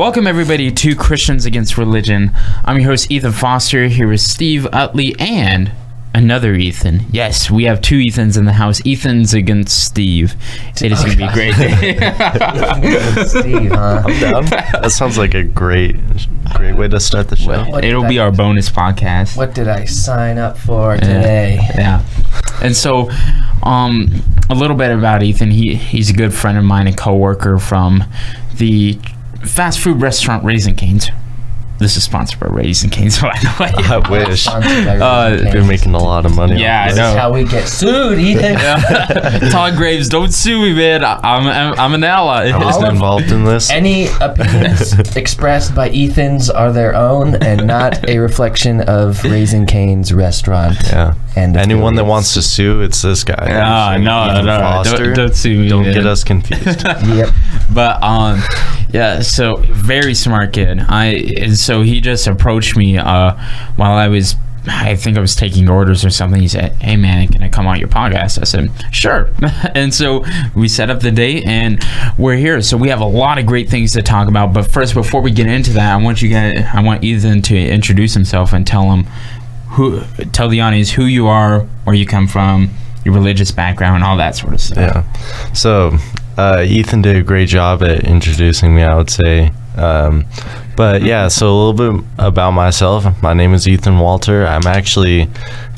Welcome everybody to Christians Against Religion. I'm your host Ethan Foster, here with Steve Utley and another Ethan. Yes, we have two Ethans in the house. Ethan's against Steve. It is going to be a great day. Steve, huh? I'm down. That sounds like a great way to start the show. Well, it'll be our bonus podcast. What did I sign up for today? Yeah. And so, a little bit about Ethan. He's a good friend of mine, a coworker from the fast food restaurant Raising Cane's. This is sponsored by Raising Cane's, by the way. I wish. They're making a lot of money. Yeah, I know. This is how we get sued, Ethan. Todd Graves, don't sue me, man. I'm an ally. I wasn't involved in this. Any opinions expressed by Ethan's are their own and not a reflection of Raising Cane's restaurant. Yeah. And anyone that wants to sue, it's this guy. No. Don't sue me. Don't get us confused. Yep. But yeah, so very smart kid. And so he just approached me while I think I was taking orders or something. He said, "Hey man, can I come on your podcast?" I said, "Sure." And so we set up the date and we're here. So we have a lot of great things to talk about. But first, before we get into that, I want Ethan to introduce himself and tell the audience who you are, where you come from, your religious background, all that sort of stuff. Yeah. So Ethan did a great job at introducing me, I would say. But yeah, so a little bit about myself. My name is Ethan Walter. I'm actually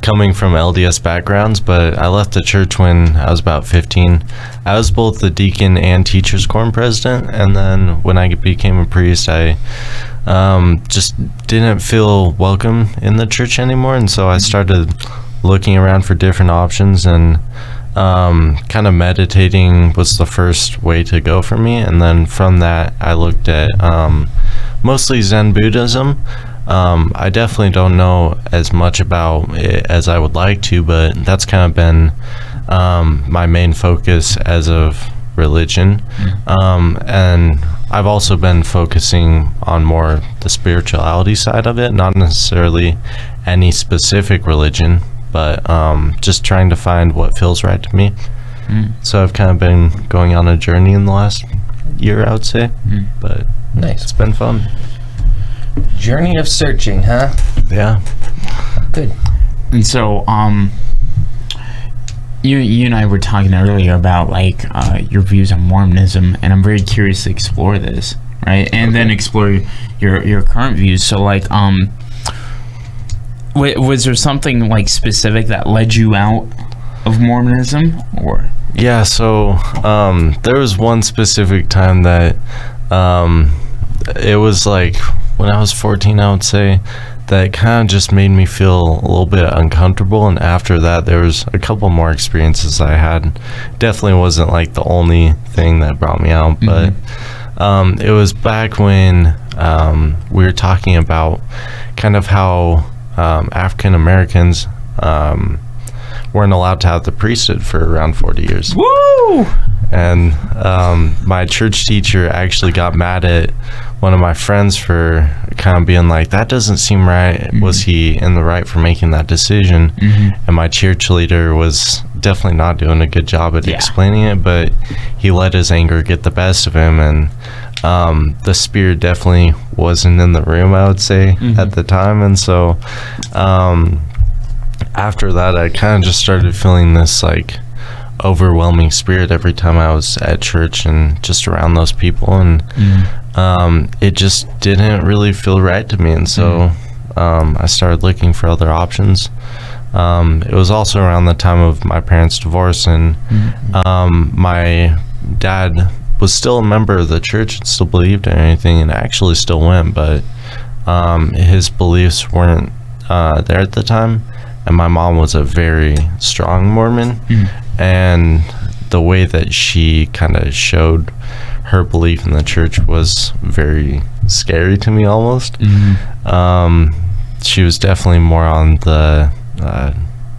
coming from LDS backgrounds, but I left the church when I was about 15. I was both the deacon and teacher's quorum president, and then when I became a priest, I just didn't feel welcome in the church anymore, and so I started looking around for different options, and kind of meditating was the first way to go for me. And then from that, I looked at mostly Zen Buddhism. I definitely don't know as much about it as I would like to, but that's kind of been my main focus as of religion. And I've also been focusing on more the spirituality side of it, not necessarily any specific religion, but just trying to find what feels right to me. So I've kind of been going on a journey in the last year, I would say. But nice. It's been fun. Journey of searching, huh? Yeah. Good. And so, you and I were talking earlier about like your views on Mormonism, and I'm very curious to explore this, right? And then explore your current views. So, like, was there something like specific that led you out of Mormonism, or? Yeah, so there was one specific time that it was like when I was 14, I would say, that kind of just made me feel a little bit uncomfortable. And after that, there was a couple more experiences I had. Definitely wasn't like the only thing that brought me out, but it was back when we were talking about kind of how African Americans weren't allowed to have the priesthood for around 40 years. Woo! And my church teacher actually got mad at one of my friends for kind of being like, that doesn't seem right. Was he in the right for making that decision? And my church leader was definitely not doing a good job at explaining it, but he let his anger get the best of him, and the spirit definitely wasn't in the room, I would say, at the time. And so after that, I kind of just started feeling this like overwhelming spirit every time I was at church and just around those people, and it just didn't really feel right to me. And so I started looking for other options. It was also around the time of my parents' divorce, and my dad was still a member of the church and still believed in anything, and actually still went, but his beliefs weren't there at the time. And my mom was a very strong Mormon, and the way that she kind of showed her belief in the church was very scary to me almost. She was definitely more on the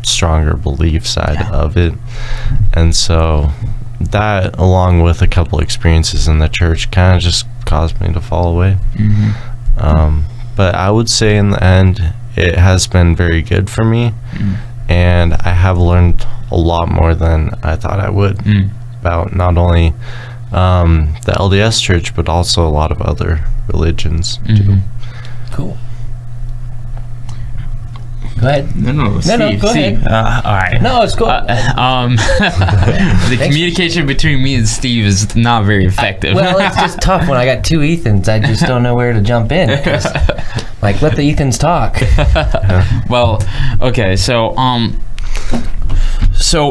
stronger belief side of it. And so that, along with a couple experiences in the church, kind of just caused me to fall away. But I would say in the end, it has been very good for me, and I have learned a lot more than I thought I would about not only the LDS Church, but also a lot of other religions too. Cool. Go ahead. No, Steve, go ahead. All right. No, it's cool. The communication between me and Steve is not very effective. Well, it's just tough when I got two Ethans. I just don't know where to jump in. Like, let the Ethans talk. Well, okay, so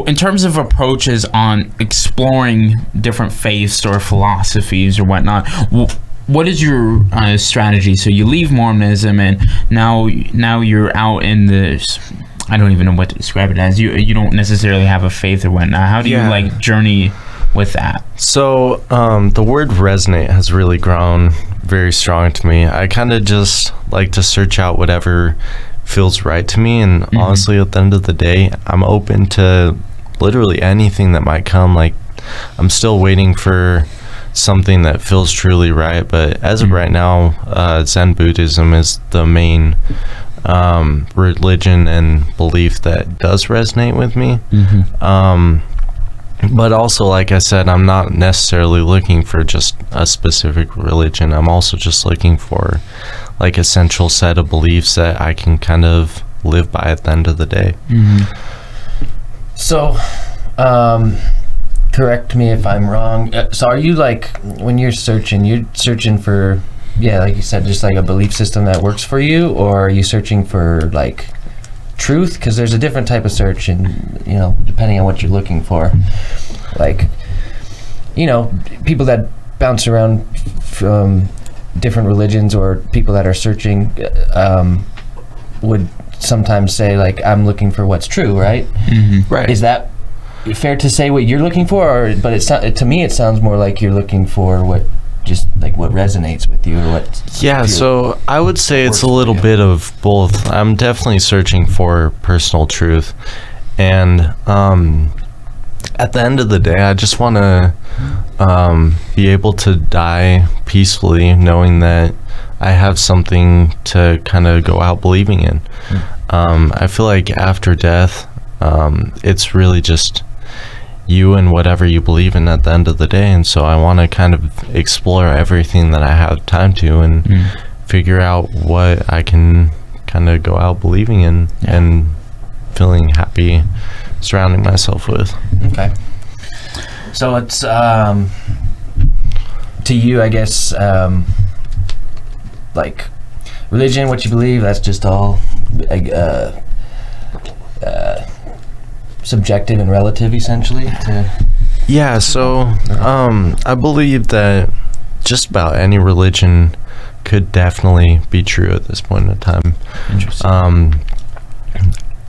in terms of approaches on exploring different faiths or philosophies or whatnot, what is your strategy? So you leave Mormonism, and now you're out in this. I don't even know what to describe it as. You don't necessarily have a faith or whatnot. How do you like journey with that? So the word resonate has really grown very strong to me. I kind of just like to search out whatever feels right to me, and honestly, at the end of the day, I'm open to literally anything that might come. Like, I'm still waiting for something that feels truly right, but as of right now, Zen Buddhism is the main religion and belief that does resonate with me. But also, like I said, I'm not necessarily looking for just a specific religion. I'm also just looking for like a central set of beliefs that I can kind of live by at the end of the day. So, correct me if I'm wrong. So are you like, when you're searching for, like you said, just like a belief system that works for you, or are you searching for like truth? Because there's a different type of search, and depending on what you're looking for. Like, people that bounce around from different religions, or people that are searching would sometimes say like, I'm looking for what's true, right? Right. Is that fair to say what you're looking for, but to me it sounds more like you're looking for what resonates with you, or what? So I would say it's a little bit of both. I'm definitely searching for personal truth, and at the end of the day, I just want to be able to die peacefully, knowing that I have something to kind of go out believing in. I feel like after death, it's really just you and whatever you believe in at the end of the day, and so I want to kind of explore everything that I have time to, and figure out what I can kind of go out believing in and feeling happy surrounding myself with. Okay. So it's to you, I guess, like religion, what you believe, that's just all subjective and relative, essentially. So I believe that just about any religion could definitely be true at this point in time. Interesting.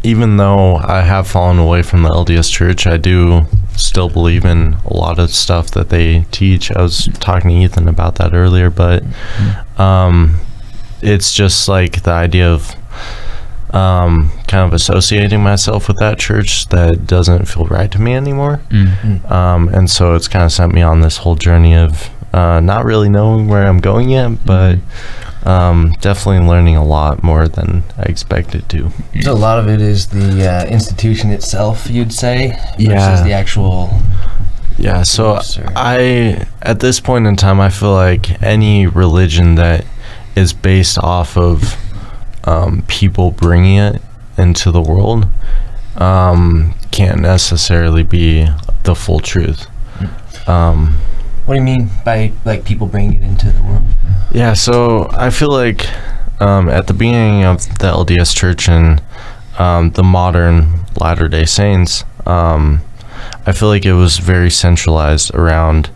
Even though I have fallen away from the LDS Church, I do still believe in a lot of stuff that they teach. I was talking to Ethan about that earlier, but it's just like the idea of kind of associating myself with that church that doesn't feel right to me anymore. And so it's kind of sent me on this whole journey of not really knowing where I'm going yet, but definitely learning a lot more than I expected to. So a lot of it is the institution itself, you'd say, versus the actual... So at this point in time, I feel like any religion that is based off of people bringing it into the world can't necessarily be the full truth. What do you mean by like people bringing it into the world? So I feel like at the beginning of the LDS Church and the modern Latter-day Saints, I feel like it was very centralized around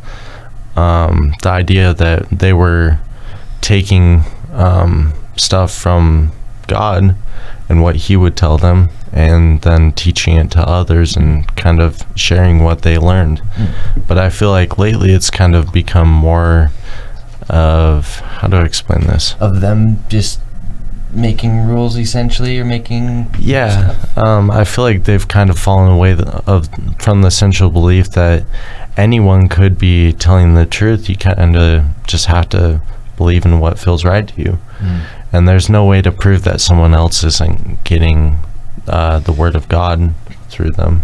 the idea that they were taking stuff from God and what he would tell them, and then teaching it to others and kind of sharing what they learned. But I feel like lately it's kind of become more of, how do I explain this? Of them just making rules, essentially, or making stuff. I feel like they've kind of fallen away from the central belief that anyone could be telling the truth. You kind of just have to believe in what feels right to you. And there's no way to prove that someone else isn't getting the word of God through them.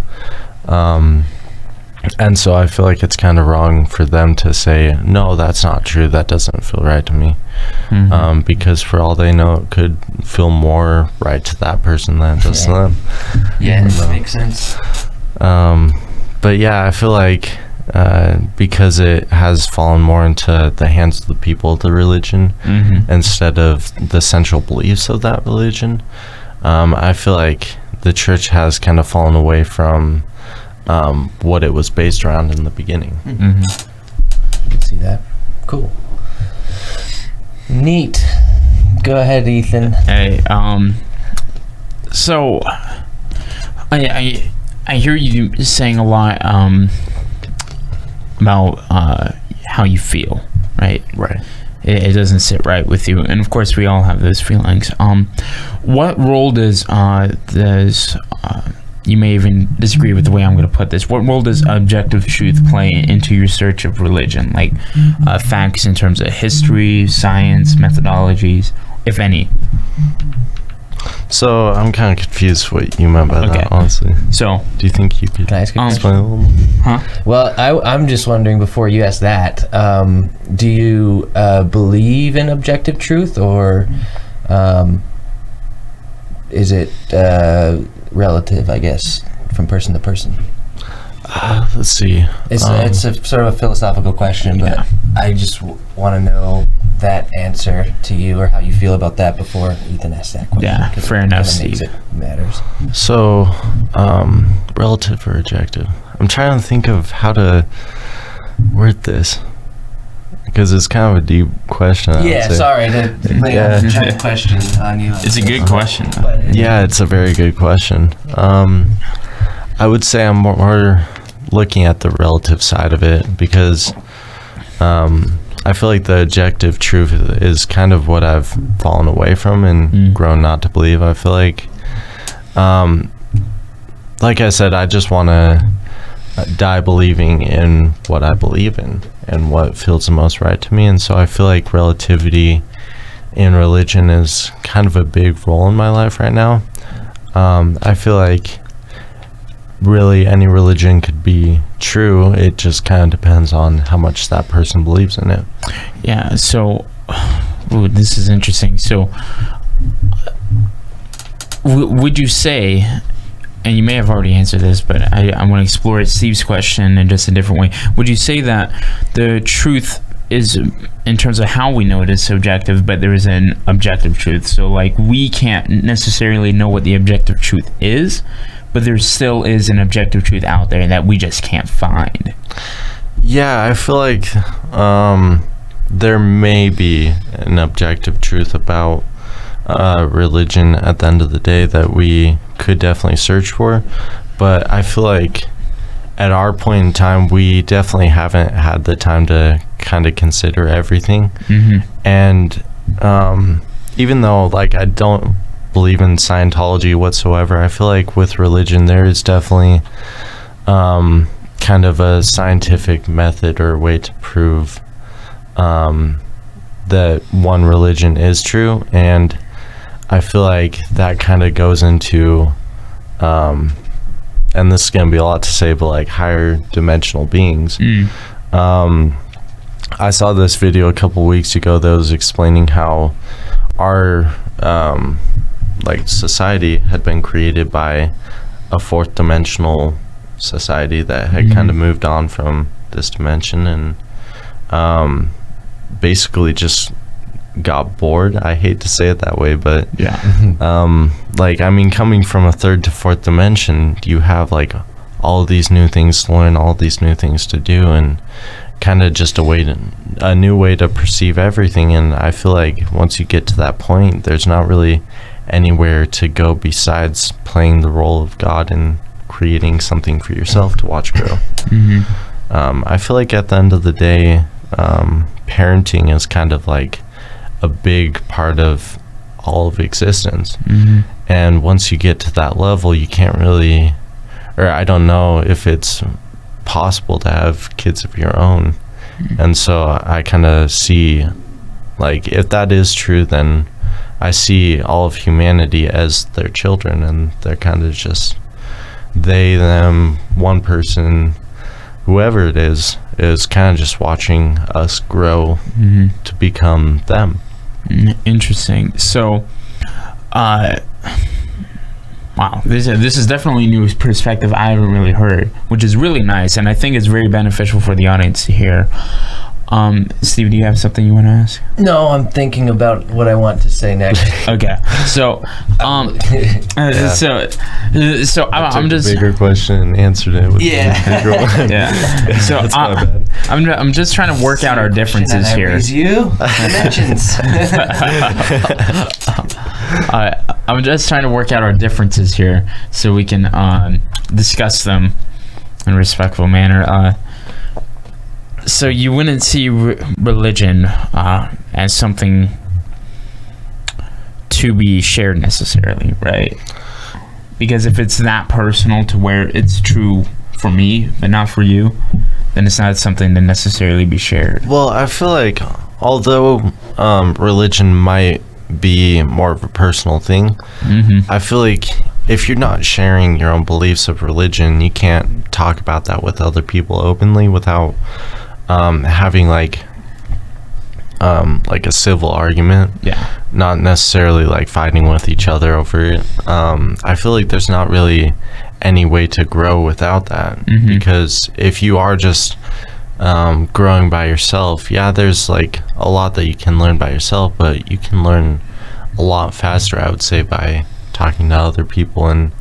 And so I feel like it's kind of wrong for them to say, no, that's not true, that doesn't feel right to me. Because for all they know, it could feel more right to that person than it does to them. Yeah, that makes sense. But yeah, I feel like because it has fallen more into the hands of the people of the religion instead of the central beliefs of that religion, I feel like the church has kind of fallen away from what it was based around in the beginning. I can see that. Cool. Neat. Go ahead, Ethan. Hey, so I hear you saying a lot about how you feel, right? Right. It doesn't sit right with you, and of course we all have those feelings. What role does you may even disagree with the way I'm going to put this. What role does objective truth play into your search of religion? Like facts in terms of history, science, methodologies, if any. So I'm kind of confused what you meant by that, honestly. So do you think you could Can I ask a explain a little more? Huh? Well, I'm just wondering, before you ask that, do you believe in objective truth, or is it relative, I guess, from person to person? Let's see. It's a sort of a philosophical question, but I just want to know that answer to you, or how you feel about that, before Ethan asks that question. Yeah, fair enough, Steve. It matters. So, relative or objective? I'm trying to think of how to word this, because it's kind of a deep question. I would say. Sorry to lay a giant question on you. It's a good question. Yeah, it's a very good question. I would say I'm more looking at the relative side of it, because I feel like the objective truth is kind of what I've fallen away from and grown not to believe. I feel like I said, I just want to die believing in what I believe in and what feels the most right to me. And so I feel like relativity in religion is kind of a big role in my life right now. I feel like really any religion could be true. It just kind of depends on how much that person believes in it. Yeah, so this is interesting. So would you say, and you may have already answered this, but I want to explore Steve's question in just a different way. Would you say that the truth is, in terms of how we know it, is subjective, but there is an objective truth? So like, we can't necessarily know what the objective truth is, but there still is an objective truth out there that we just can't find. Yeah, I feel like there may be an objective truth about religion at the end of the day that we could definitely search for, but I feel like at our point in time, we definitely haven't had the time to kind of consider everything. And even though like I don't believe in Scientology whatsoever, I feel like with religion there is definitely kind of a scientific method or way to prove that one religion is true. And I feel like that kind of goes into and this is going to be a lot to say, but like higher dimensional beings. I saw this video a couple weeks ago that was explaining how our like society had been created by a fourth dimensional society that had kind of moved on from this dimension and basically just got bored. I hate to say it that way, but like, I mean, coming from a third to fourth dimension, you have like all of these new things to learn, all these new things to do, and kind of just a new way to perceive everything. And I feel like once you get to that point, there's not really anywhere to go besides playing the role of God and creating something for yourself to watch grow. I feel like at the end of the day, parenting is kind of like a big part of all of existence. And once you get to that level, you can't really, or I don't know if it's possible to have kids of your own. And so I kind of see, like, if that is true, then I see all of humanity as their children, and they're kind of just they, them, one person, whoever it is kind of just watching us grow to become them. Interesting. So, wow, this is definitely a new perspective I haven't really heard, which is really nice, and I think it's very beneficial for the audience to hear. Steve, do you have something you want to ask? No, I'm thinking about what I want to say next. Okay, so I'm just bigger question and answered it with yeah. a bigger one. Yeah. So That's my bad. I'm just trying to work out our differences here. You dimensions. I'm just trying to work out our differences here so we can discuss them in a respectful manner. So you wouldn't see religion as something to be shared necessarily, right? Because if it's that personal to where it's true for me but not for you, then it's not something to necessarily be shared. Well, I feel like although religion might be more of a personal thing, I feel like if you're not sharing your own beliefs of religion, you can't talk about that with other people openly without having like a civil argument. Yeah. Not necessarily like fighting with each other over it. I feel like there's not really any way to grow without that, because if you are just growing by yourself, yeah, there's like a lot that you can learn by yourself, but you can learn a lot faster, I would say, by talking to other people and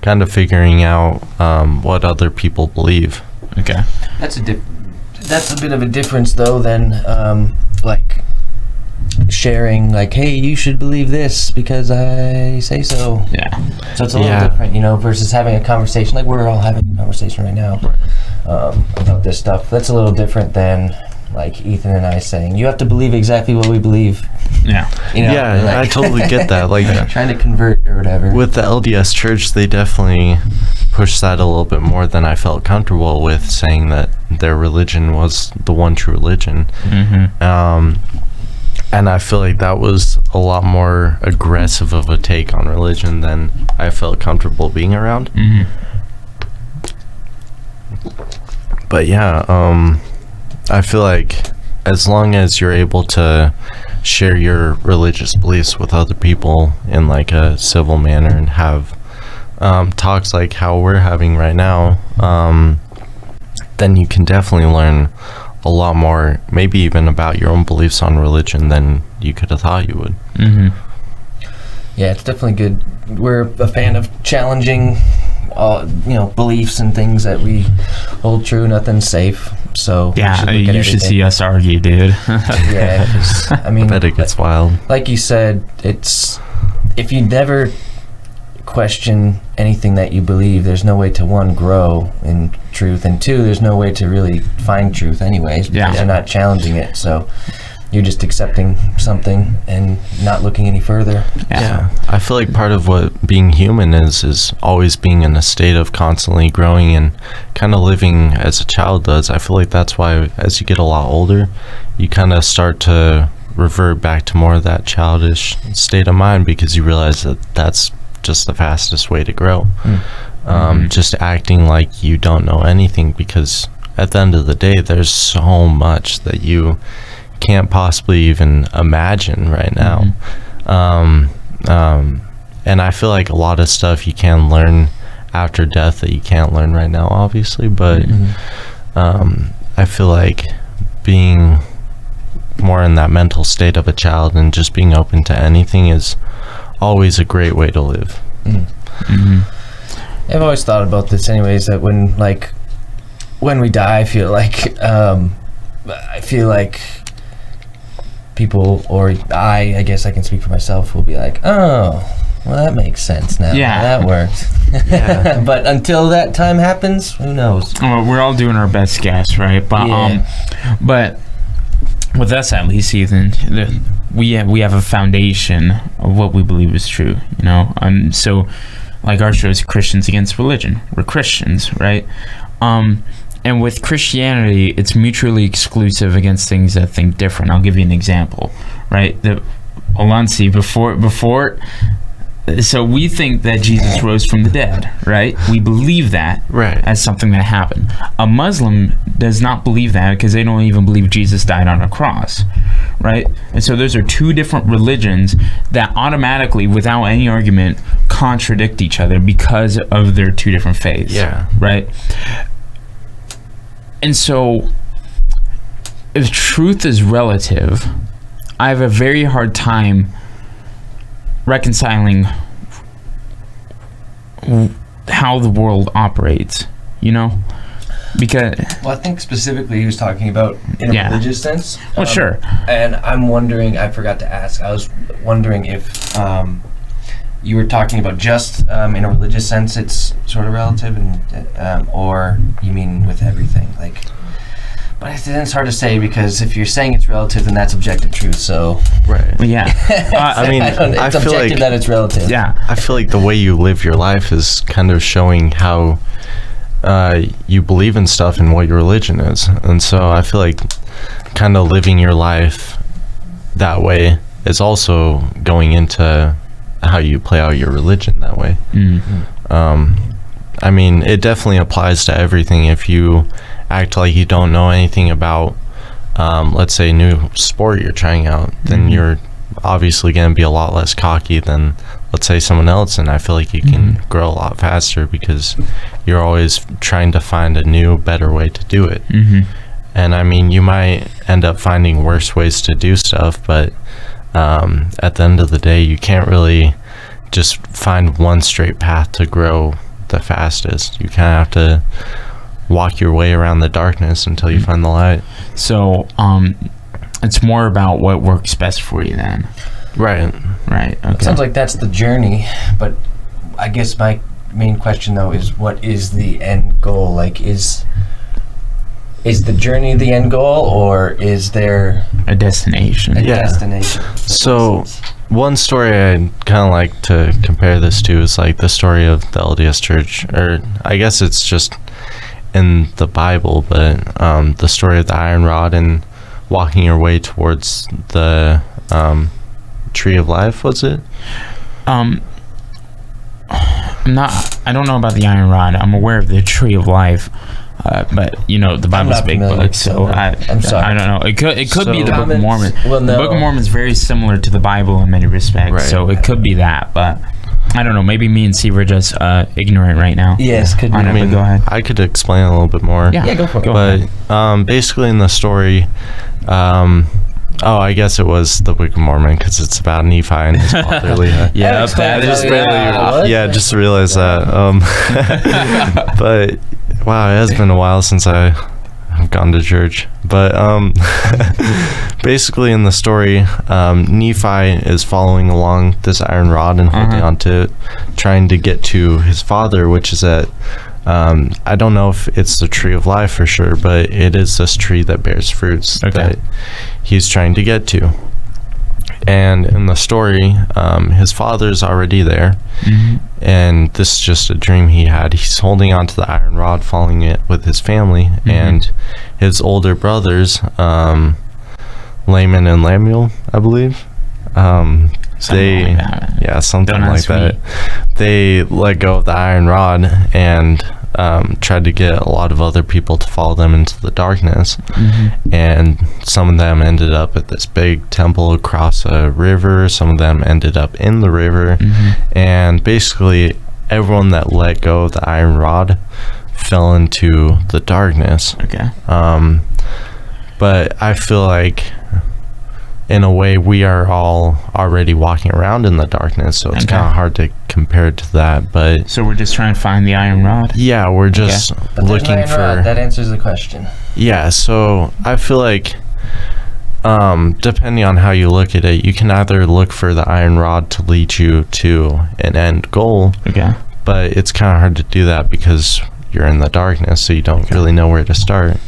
kind of figuring out what other people believe. Okay. That's a bit of a difference, though, than like sharing, like, hey, you should believe this because I say so. Yeah. So it's a little different, versus having a conversation like we're all having a conversation right now about this stuff. That's a little different than like Ethan and I saying you have to believe exactly what we believe. Yeah. Yeah, I totally get that. Like trying to convert or whatever. With the LDS Church, they definitely pushed that a little bit more than I felt comfortable with, saying that their religion was the one true religion. And I feel like that was a lot more aggressive of a take on religion than I felt comfortable being around. But yeah, I feel like as long as you're able to share your religious beliefs with other people in like a civil manner and have talks like how we're having right now, then you can definitely learn a lot more, maybe even about your own beliefs on religion than you could have thought you would. Yeah, it's definitely good. We're a fan of challenging beliefs and things that we hold true. Nothing's safe. So yeah, you should see us argue, dude. Yeah, I mean, I bet it gets wild. Like you said, it's if you never question anything that you believe, there's no way to, one, grow in truth, and two, there's no way to really find truth anyways, because you're not challenging it. So you're just accepting something and not looking any further. Yeah. I feel like part of what being human is always being in a state of constantly growing and kind of living as a child does. I feel like that's why as you get a lot older, you kind of start to revert back to more of that childish state of mind, because you realize that that's just the fastest way to grow. Just acting like you don't know anything, because at the end of the day, there's so much that you can't possibly even imagine right now. And I feel like a lot of stuff you can learn after death that you can't learn right now, obviously, but I feel like being more in that mental state of a child and just being open to anything is always a great way to live. I've always thought about this anyways, that when we die, I feel like people, or I guess I can speak for myself, will be like, oh, well, that makes sense now. Yeah, that worked. But until that time happens, who knows? Well, we're all doing our best guess, right? But but with us, at least, Ethan, we have a foundation of what we believe is true, so like our show is Christians Against Religion. We're Christians, right? And with Christianity, it's mutually exclusive against things that think different. I'll give you an example, right? The Olansi, before so we think that Jesus rose from the dead, right? We believe that Right. as something that happened. A Muslim does not believe that because they don't even believe Jesus died on a cross, right? And so those are two different religions that automatically, without any argument, contradict each other because of their two different faiths. Yeah. Right? And so if truth is relative, I have a very hard time reconciling how the world operates, because Well, I think specifically he was talking about in a religious sense. Well, sure. And I'm wondering, I forgot to ask, I was wondering if you were talking about just in a religious sense it's sort of relative, and or you mean with everything, like. But it's hard to say, because if you're saying it's relative, then that's objective truth. So, Right. well, yeah. I mean, I it's feel objective like that it's relative. Yeah. I feel like the way you live your life is kind of showing how you believe in stuff and what your religion is. And so I feel like kind of living your life that way is also going into how you play out your religion that way. I mean, it definitely applies to everything. If you act like you don't know anything about, let's say, new sport you're trying out, then you're obviously going to be a lot less cocky than, let's say, someone else. And I feel like you can grow a lot faster because you're always trying to find a new, better way to do it. And I mean, you might end up finding worse ways to do stuff, but at the end of the day, you can't really just find one straight path to grow the fastest. You kind of have to walk your way around the darkness until you find the light. So it's more about what works best for you then. Right. Okay. It sounds like that's the journey, but I guess my main question though is, what is the end goal? Like, is the journey the end goal, or is there a destination? a Yeah. destination? So one story I'd kind of like to compare this to is like the story of the LDS Church, or I guess it's just in the Bible, but the story of the iron rod and walking your way towards the tree of life, was it? I don't know about the iron rod. I'm aware of the tree of life. But the Bible's a big book, so I'm sorry. I don't know. It could be the Book of Mormon. Well, no. The Book of Mormon is very similar to the Bible in many respects, Right. so it could be that. But I don't know. Maybe me and Steve are just ignorant right now. Yes, could be. I know, but go ahead. I could explain a little bit more. Yeah, go for it. Go But ahead. basically in the story, I guess it was the Book of Mormon because it's about Nephi and his father Lehi. Yeah, explains that is it. barely. Yeah. Just realized that. But wow, it has been a while since I've gone to church. But basically in the story, Nephi is following along this iron rod and holding onto it, trying to get to his father, which is at I don't know if it's the tree of life for sure, but it is this tree that bears fruits that he's trying to get to. And in the story, his father's already there, and this is just a dream he had. He's holding onto the iron rod, following it with his family, and his older brothers, Laman and Lemuel, I believe. Something like that. Something Don't like ask that. me. They let go of the iron rod and tried to get a lot of other people to follow them into the darkness. And some of them ended up at this big temple across a river. Some of them ended up in the river. And basically, everyone that let go of the iron rod fell into the darkness. But I feel like, in a way, we are all already walking around in the darkness, so it's kind of hard to compare it to that. But So we're just trying to find the iron rod. yeah, we're just But there's looking an iron for rod. That answers the question. yeah. So I feel like depending on how you look at it, you can either look for the iron rod to lead you to an end goal, but it's kind of hard to do that because you're in the darkness, so you don't really know where to start.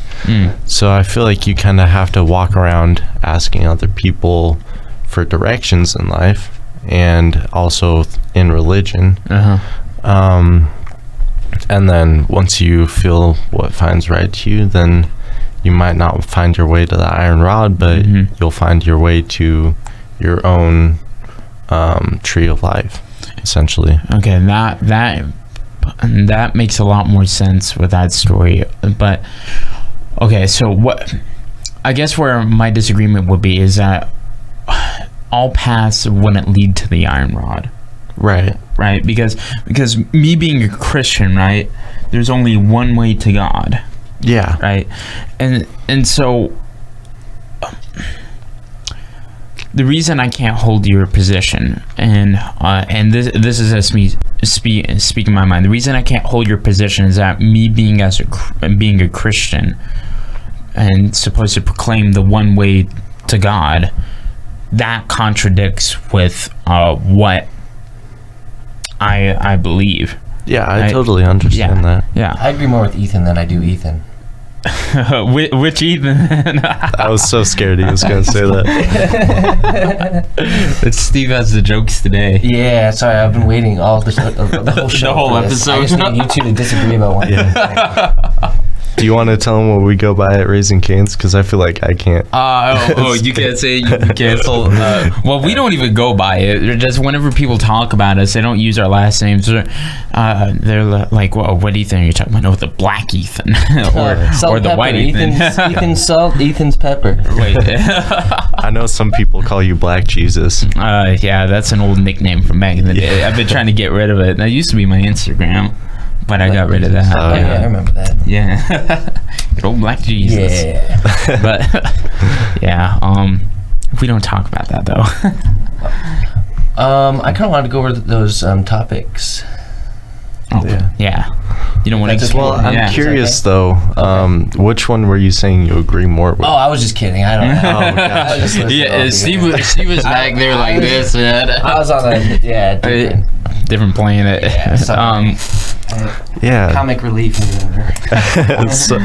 So I feel like you kind of have to walk around asking other people for directions in life, and also in religion. And then once you feel what finds right to you, then you might not find your way to the iron rod, but you'll find your way to your own tree of life, essentially. Okay, that makes a lot more sense with that story. But okay, so what I guess where my disagreement would be is that all paths wouldn't lead to the iron rod. Right. Right? Because me being a Christian, right, there's only one way to God. Yeah. Right? And so the reason I can't hold your position, and this is just me speaking my mind. The reason I can't hold your position is that me being a Christian and supposed to proclaim the one way to God, that contradicts with what I believe. Yeah, I totally understand that. Yeah, I agree more with Ethan than I do Ethan. Which Ethan? I was so scared he was going to say that. Steve has the jokes today. Yeah, sorry, I've been waiting all the whole show. The whole for this. I episode. just need you two to disagree about one thing. Do you want to tell him what we go by at Raising Canes? Because I feel like I can't. You can't say you cancel. Well, we don't even go by it. They're just whenever people talk about us, they don't use our last names. They're like, well, what Ethan are you talking about? No, the black Ethan or the pepper. white Ethan. Ethan's salt, Ethan's pepper. Wait. I know some people call you Black Jesus. Yeah, that's an old nickname from back in the day. I've been trying to get rid of it. That used to be my Instagram. But I got rid of that. Oh, yeah, I remember that. Yeah. Good old Black Jesus. Yeah. But, yeah, we don't talk about that, though. I kind of wanted to go over those topics. Oh, yeah. You don't want to... Well, I'm curious, though. Which one were you saying you agree more with? Oh, I was just kidding. I don't know. Oh, gosh. Yeah, Steve was back there like this. I was on a, different planet. Yeah, comic relief. So,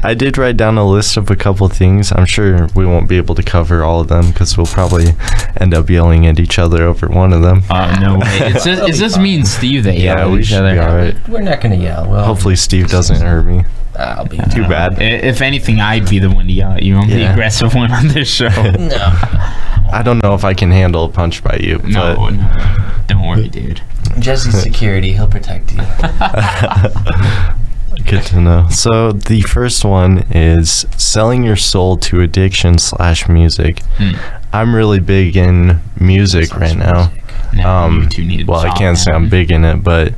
I did write down a list of a couple things. I'm sure we won't be able to cover all of them because we'll probably end up yelling at each other over one of them. No way. It's just me and Steve that yell at each other. Be all right. We're not going to yell. Well, hopefully Steve doesn't hurt me. I'll be too bad. If anything, I'd be the one to yell at you. I'm the aggressive one on this show. No. I don't know if I can handle a punch by you. No. Don't worry, dude. Jesse's security. He'll protect you. Good to know. So the first one is selling your soul to addiction / music. I'm really big in music right now. Well, I can't say I'm big in it, but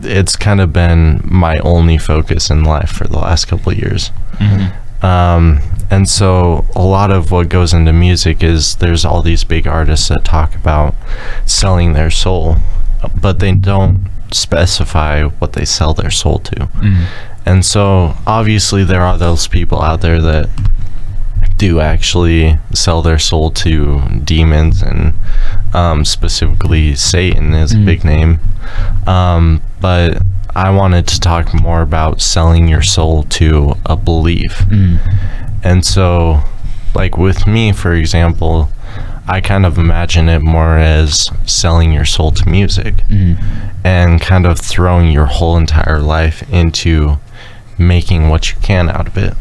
it's kind of been my only focus in life for the last couple of years. And so a lot of what goes into music is there's all these big artists that talk about selling their soul, but they don't specify what they sell their soul to. And so obviously there are those people out there that do actually sell their soul to demons, and specifically Satan is a big name. But I wanted to talk more about selling your soul to a belief. And so, like with me, for example, I kind of imagine it more as selling your soul to music and kind of throwing your whole entire life into making what you can out of it.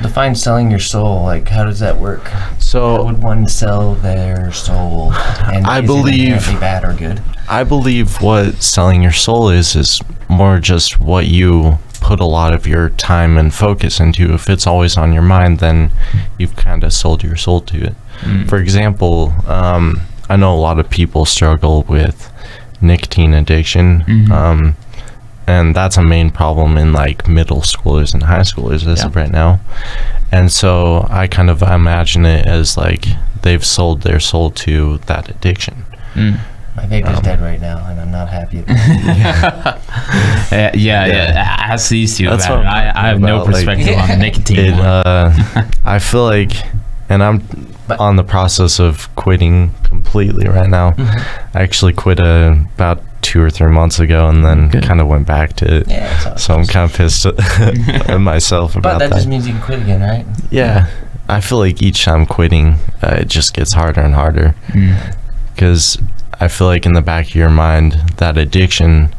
Define selling your soul. Like, how does that work? So, how would one sell their soul? And I is believe it inherently bad or good? I believe what selling your soul is more just what you put a lot of your time and focus into. If it's always on your mind, then you've kind of sold your soul to it. For example, I know a lot of people struggle with nicotine addiction, and that's a main problem in like middle schoolers and high schoolers as of right now. And so I kind of imagine it as like they've sold their soul to that addiction. My vape is dead right now, and I'm not happy about it. Ask these two That's about it. I have no perspective on the nicotine. I feel like, and I'm on the process of quitting completely right now. I actually quit about 2 or 3 months ago, and then kind of went back to it. So I'm kind of pissed at myself about that. But that just means you can quit again, right? Yeah. I feel like each time quitting, it just gets harder and harder. Because I feel like in the back of your mind, that addiction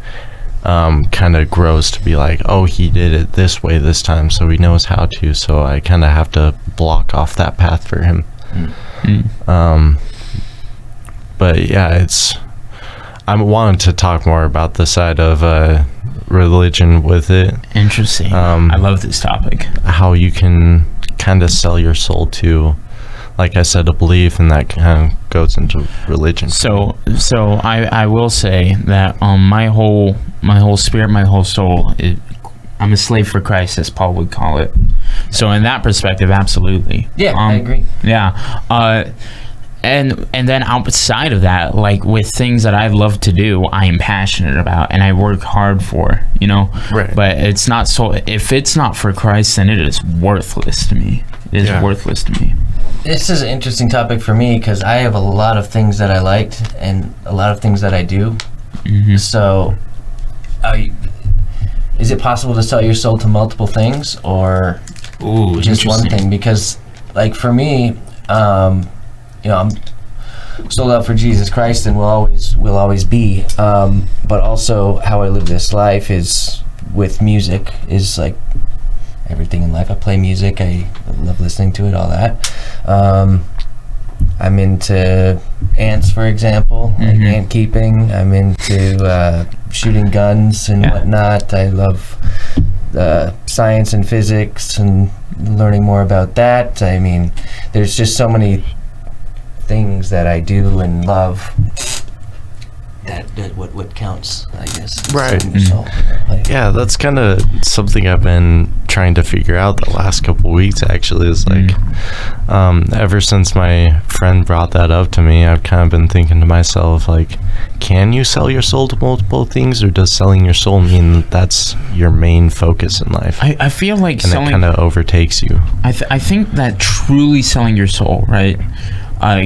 kind of grows to be like, oh, he did it this way this time, so he knows how to. So I kind of have to block off that path for him. but yeah, I wanted to talk more about the side of religion with it. Interesting. I love this topic. How you can kind of sell your soul to, like I said, a belief, and that kind of goes into religion. So I will say that my whole spirit, my whole soul, I'm a slave for Christ, as Paul would call it. So in that perspective, absolutely. Yeah, I agree. Yeah. And then outside of that, like with things that I love to do, I am passionate about and I work hard for, Right. But it's not so. If it's not for Christ, then it is worthless to me. It is worthless to me. This is an interesting topic for me because I have a lot of things that I liked and a lot of things that I do. Mm-hmm. So, is it possible to sell your soul to multiple things or just one thing? Because, like for me, I'm sold out for Jesus Christ and will always be. But also, how I live this life is with music. Is like everything in life. I play music. I love listening to it. All that. I'm into ants, for example, like ant keeping. I'm into shooting guns and whatnot. I love science and physics and learning more about that. I mean, there's just so many things that I do and love. That what counts, I guess. Right. Yeah, that's kind of something I've been trying to figure out the last couple weeks, actually, is like ever since my friend brought that up to me, I've kind of been thinking to myself, like, can you sell your soul to multiple things, or does selling your soul mean that's your main focus in life? I feel like and it kind of overtakes you. I think that truly selling your soul, right,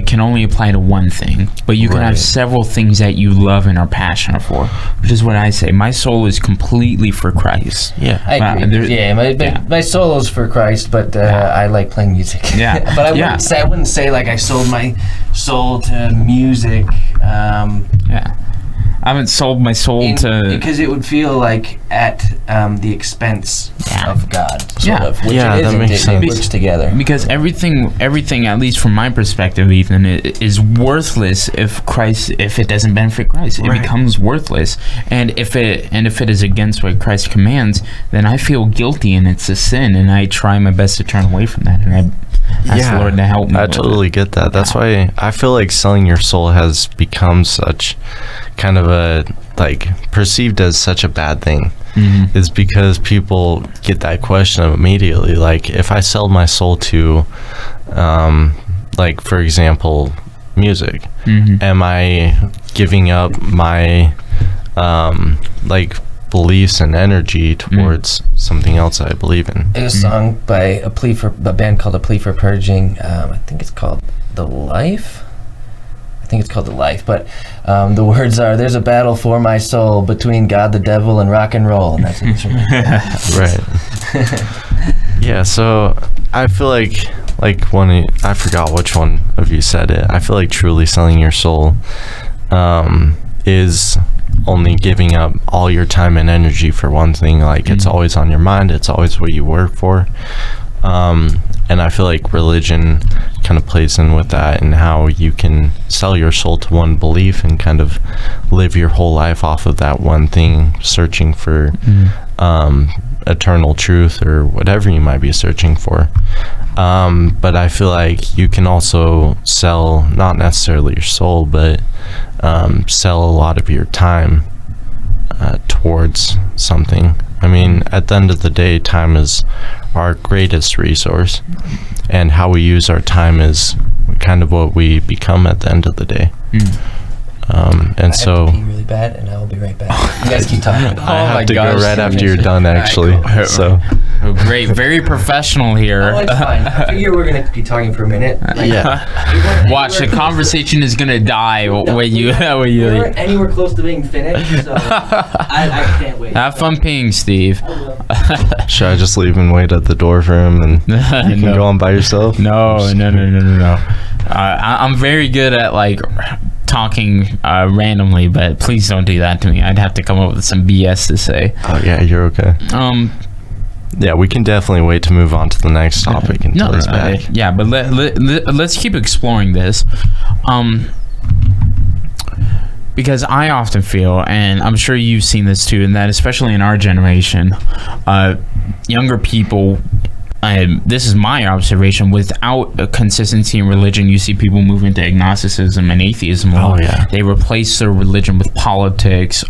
can only apply to one thing, but you can have several things that you love and are passionate for, which is what I say. My soul is completely for Christ. Yeah, I agree. My soul is for Christ, but I like playing music. Yeah, but I wouldn't say like I sold my soul to music. I haven't sold my soul to... Because it would feel like at the expense of God. Sort of, which it that makes sense. It works together. Because everything, at least from my perspective, Ethan, is worthless if it doesn't benefit Christ. It becomes worthless. And if it is against what Christ commands, then I feel guilty and it's a sin, and I try my best to turn away from that. And I ask the Lord to help me. I totally get that. That's why I feel like selling your soul has become such kind of a, like, perceived as such a bad thing. Is because people get that question immediately. Like, if I sell my soul to like, for example, music, am I giving up my like beliefs and energy towards something else that I believe in? There's a song by a band called A Plea for Purging. I think it's called The Life. But the words are, "There's a battle for my soul between God, the devil, and rock and roll," and that's what it's right. Yeah, so I feel like I forgot which one of you said it. I feel like truly selling your soul is only giving up all your time and energy for one thing. Like, it's always on your mind. It's always what you work for. And I feel like religion kind of plays in with that, and how you can sell your soul to one belief and kind of live your whole life off of that one thing, searching for eternal truth or whatever you might be searching for. But I feel like you can also sell, not necessarily your soul, but sell a lot of your time towards something. I mean, at the end of the day, time is our greatest resource, and how we use our time is kind of what we become at the end of the day. And so, I have to pee really bad, and I will be right back. You guys keep talking. I have to go right after you're done, actually. Right, cool. So great, very professional here. Oh, it's fine. I figure we're gonna be talking for a minute. Watch, the conversation is gonna die when you. We weren't anywhere close to being finished, so I can't wait. Have fun peeing, Steve. Should I just leave and wait at the door for him, and you can go on by yourself? No. I'm very good at like talking randomly, but please don't do that to me. I'd have to come up with some BS to say. Oh yeah, you're okay. Yeah, we can definitely wait to move on to the next topic until he's back. Yeah, but let's keep exploring this. because I often feel, and I'm sure you've seen this too, and that especially in our generation, younger people, this is my observation, without a consistency in religion, you see people move into agnosticism and atheism. Oh, yeah. They replace their religion with politics,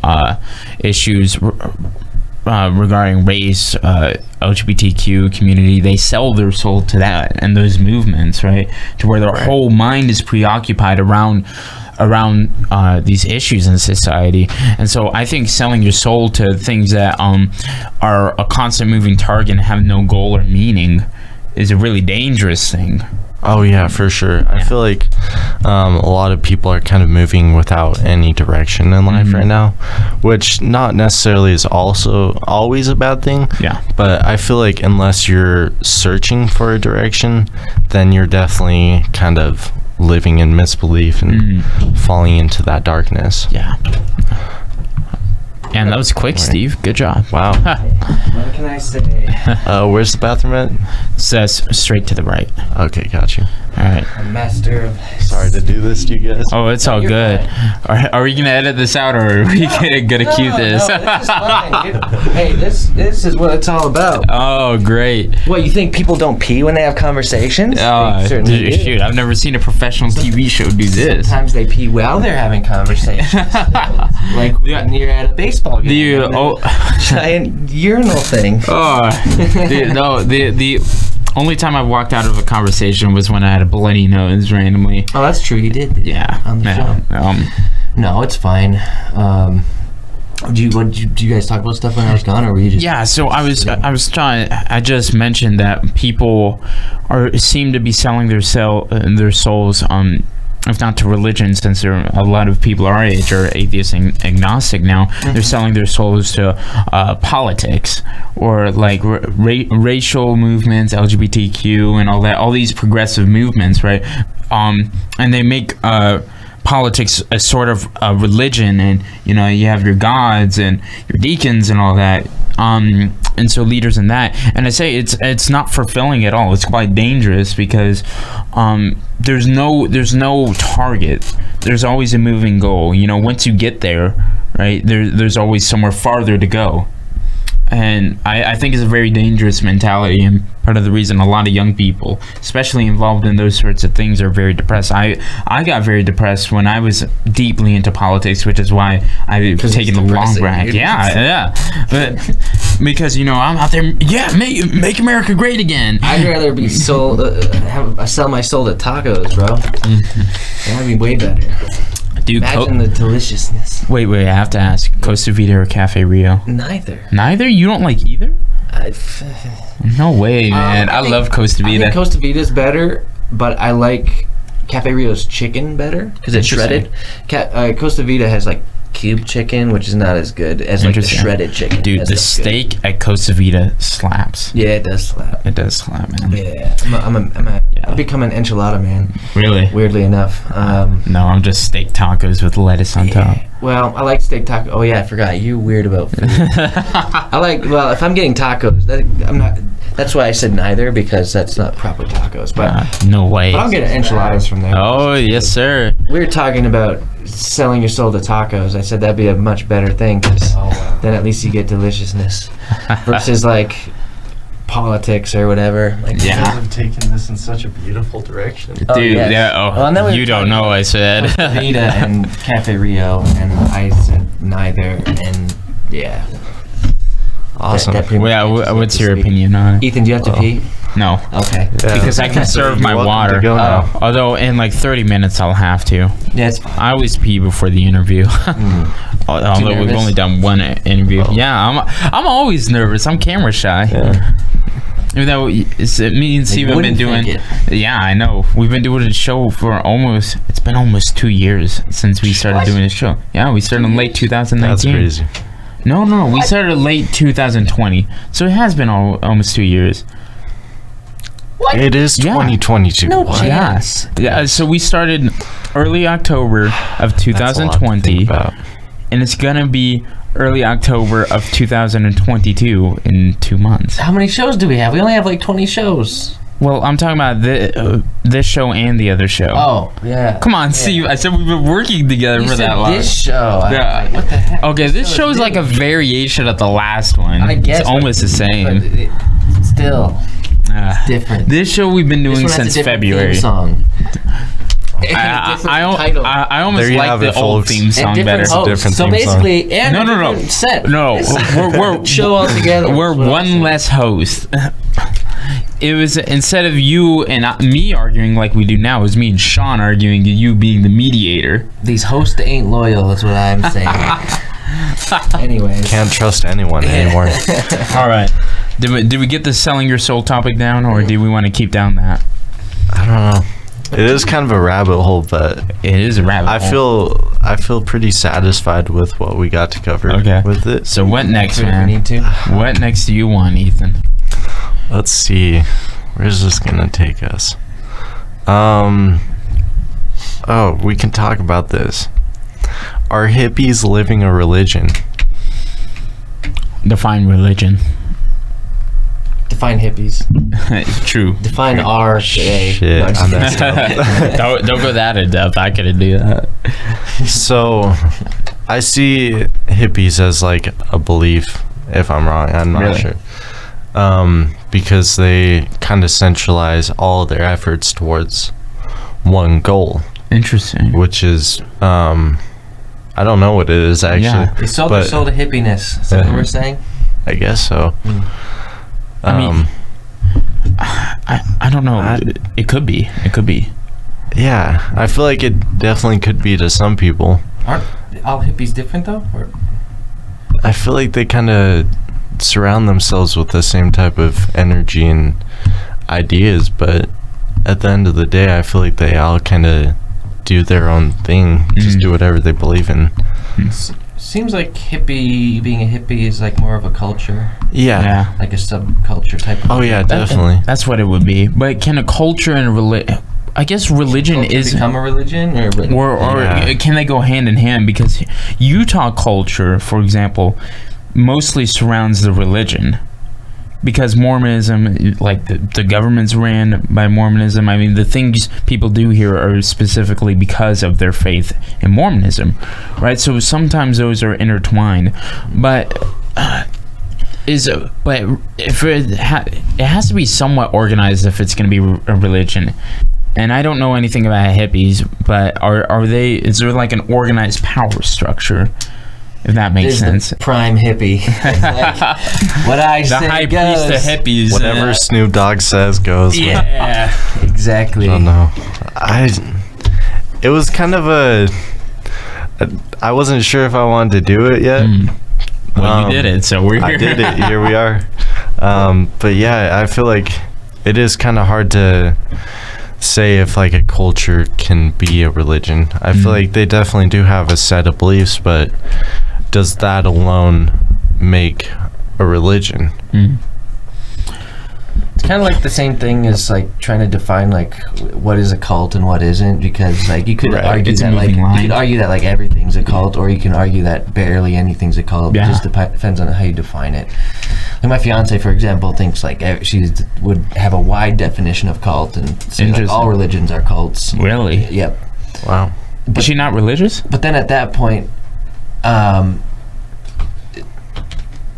issues regarding race, LGBTQ community. They sell their soul to that and those movements, right? To where their whole mind is preoccupied around these issues in society. And so I think selling your soul to things that are a constant moving target and have no goal or meaning is a really dangerous thing. Oh yeah, for sure. I feel like a lot of people are kind of moving without any direction in life right now, which not necessarily is also always a bad thing. Yeah. But I feel like unless you're searching for a direction, then you're definitely kind of living in misbelief and falling into that darkness. Yeah. And that was quick, Steve. Good job. Wow. What can I say? Where's the bathroom at? Says straight to the right. Okay, got you. All right. A master of... Sorry to do this to you guys. Oh, it's all You're good. Are we gonna edit this out, or are we gonna cue this? No, this is fine, dude. Hey, this is what it's all about. Oh, great. What, you think people don't pee when they have conversations? They certainly do. Shoot, I've never seen a professional TV show do this. Sometimes they pee while they're having conversations. Like when you're at a baseball game. Giant urinal thing. The only time I walked out of a conversation was when I had a bloody nose randomly. Oh, that's true. You did. Yeah. On the show. No, it's fine. Do you guys talk about stuff when I was gone, or were you just? Yeah, so I was trying. I just mentioned that people seem to be selling their souls, if not to religion, since a lot of people our age are atheist and agnostic now. They're selling their souls to politics, or like racial movements, LGBTQ, and all these progressive movements, right? And they make politics a sort of religion, and you have your gods and your deacons and all that, and so leaders in that. And I say it's not fulfilling at all. It's quite dangerous because there's no target. There's always a moving goal. Once you get there, right, there's always somewhere farther to go. And I think it's a very dangerous mentality, and part of the reason a lot of young people, especially involved in those sorts of things, are very depressed. I got very depressed when I was deeply into politics, which is why I've taken the long ride. Yeah. But because I'm out there, make America great again. I'd rather be sold, sell my soul to tacos, bro. That'd be way better. Dude, imagine the deliciousness. Wait, I have to ask, Costa Vida or Cafe Rio? Neither? You don't like either? No way, man. I love Costa Vida. I think Costa Vida's better, but I like Cafe Rio's chicken better because it's shredded. Costa Vida has like cube chicken, which is not as good as like the shredded chicken. Dude, the steak at Costa Vida slaps. Yeah, it does slap. It does slap, man. Yeah, I've become an enchilada man. Really? Weirdly enough. No, I'm just steak tacos with lettuce on top. Well, I like steak taco. Oh yeah, I forgot. You're weird about food. If I'm getting tacos, that's why I said neither, because that's not proper tacos. But no way. But I'll get enchiladas from there. Oh yes, sir. We were talking about selling your soul to tacos. I said that'd be a much better thing, because then at least you get deliciousness versus like politics or whatever. Like, you guys have taken this in such a beautiful direction. Dude, you don't know, I said. Vida and Cafe Rio, and I said neither, and yeah. Awesome. What's your opinion on it? Ethan, do you have to pee? No. Okay. Yeah. Because I conserve my water. Although in like 30 minutes I'll have to. Yeah, it's fine. I always pee before the interview. Although we've only done one interview. Yeah, I'm always nervous. I'm camera shy. Yeah. Even though me and Steve have been doing yeah, I know. We've been doing a show for it's been almost 2 years since we started doing this show. Yeah, we started in late 2019. That's crazy. No, we started late 2020. So it has been almost 2 years. What? It is 2022. No chance. Yeah, so we started early October of 2020. And it's going to be early October of 2022 in 2 months. How many shows do we have? We only have like 20 shows. Well, I'm talking about this show and the other show. Oh, yeah. Come on, Steve. I said we've been working together You for said that long. this show. Yeah. What the heck? Okay, this show is like a variation of the last one. I guess, it's almost the same. But still, different. This show we've been doing This one has since a different February. theme song. I almost There you like have the it, old folks. theme song And better. different hosts. different So theme song. basically, and No, a no, no. different set. No, we're Show all together. we're one less host. It was instead of you and me arguing like we do now, it was me and Sean arguing, you being the mediator. These hosts ain't loyal. That's what I'm saying. Anyways, Can't trust anyone anymore. All right. Did we get the selling your soul topic down, or do we want to keep down that? I don't know. It is kind of a rabbit hole, but It is a rabbit hole. I feel pretty satisfied with what we got to cover with it. So what next, we man? need to. What next do you want, Ethan? Let's see. Where's this gonna take us? Oh, we can talk about this. Are hippies living a religion? Define religion. Define hippies. True. Define R today. Shit, No, I'm just I messed up. don't go that in depth. I couldn't do that. So, I see hippies as like a belief. If I'm wrong, I'm not Really? sure. Because they kind of centralize all their efforts towards one goal, Interesting. which is I don't know what it is actually. Yeah. They sold their but soul to hippiness. Is that what we're saying? I guess so. I mean, I don't know. It could be. It could be. Yeah, I feel like it definitely could be to some people. Aren't all hippies different though? Or? I feel like they kind of surround themselves with the same type of energy and ideas, but at the end of the day, I feel like they all kind of do their own thing, just do whatever they believe in. Seems like being a hippie is like more of a culture, Yeah. like a subculture type of Oh yeah, definitely. That's what it would be. But can a culture and I guess religion culture is become a religion or Yeah. can they go hand in hand? Because Utah culture, for example, mostly surrounds the religion. Because Mormonism, like the government's ran by Mormonism. I mean, the things people do here are specifically because of their faith in Mormonism, right? So sometimes those are intertwined, but if it has to be somewhat organized if it's going to be a religion. And I don't know anything about hippies, but are they? Is there like an organized power structure? If that makes sense. The prime hippie. Like, what I The say high goes. priest of hippies. Whatever Snoop Dogg says goes. Yeah. Exactly. I don't know. It was kind of I wasn't sure if I wanted to do it yet. Well, you did it, so we're here. I did it. Here we are. But yeah, I feel like it is kind of hard to say if like a culture can be a religion. I feel like they definitely do have a set of beliefs, but does that alone make a religion? It's kind of like the same thing as like trying to define like what is a cult and what isn't, because like you could argue It's a that like moving line. you could argue that like everything's a cult, or you can argue that barely anything's a cult. Yeah. It just depends on how you define it. Like my fiance, for example, thinks like she would have a wide definition of cult and say like all religions are cults. Really? Yep. Wow. Is she not religious? But then at that point,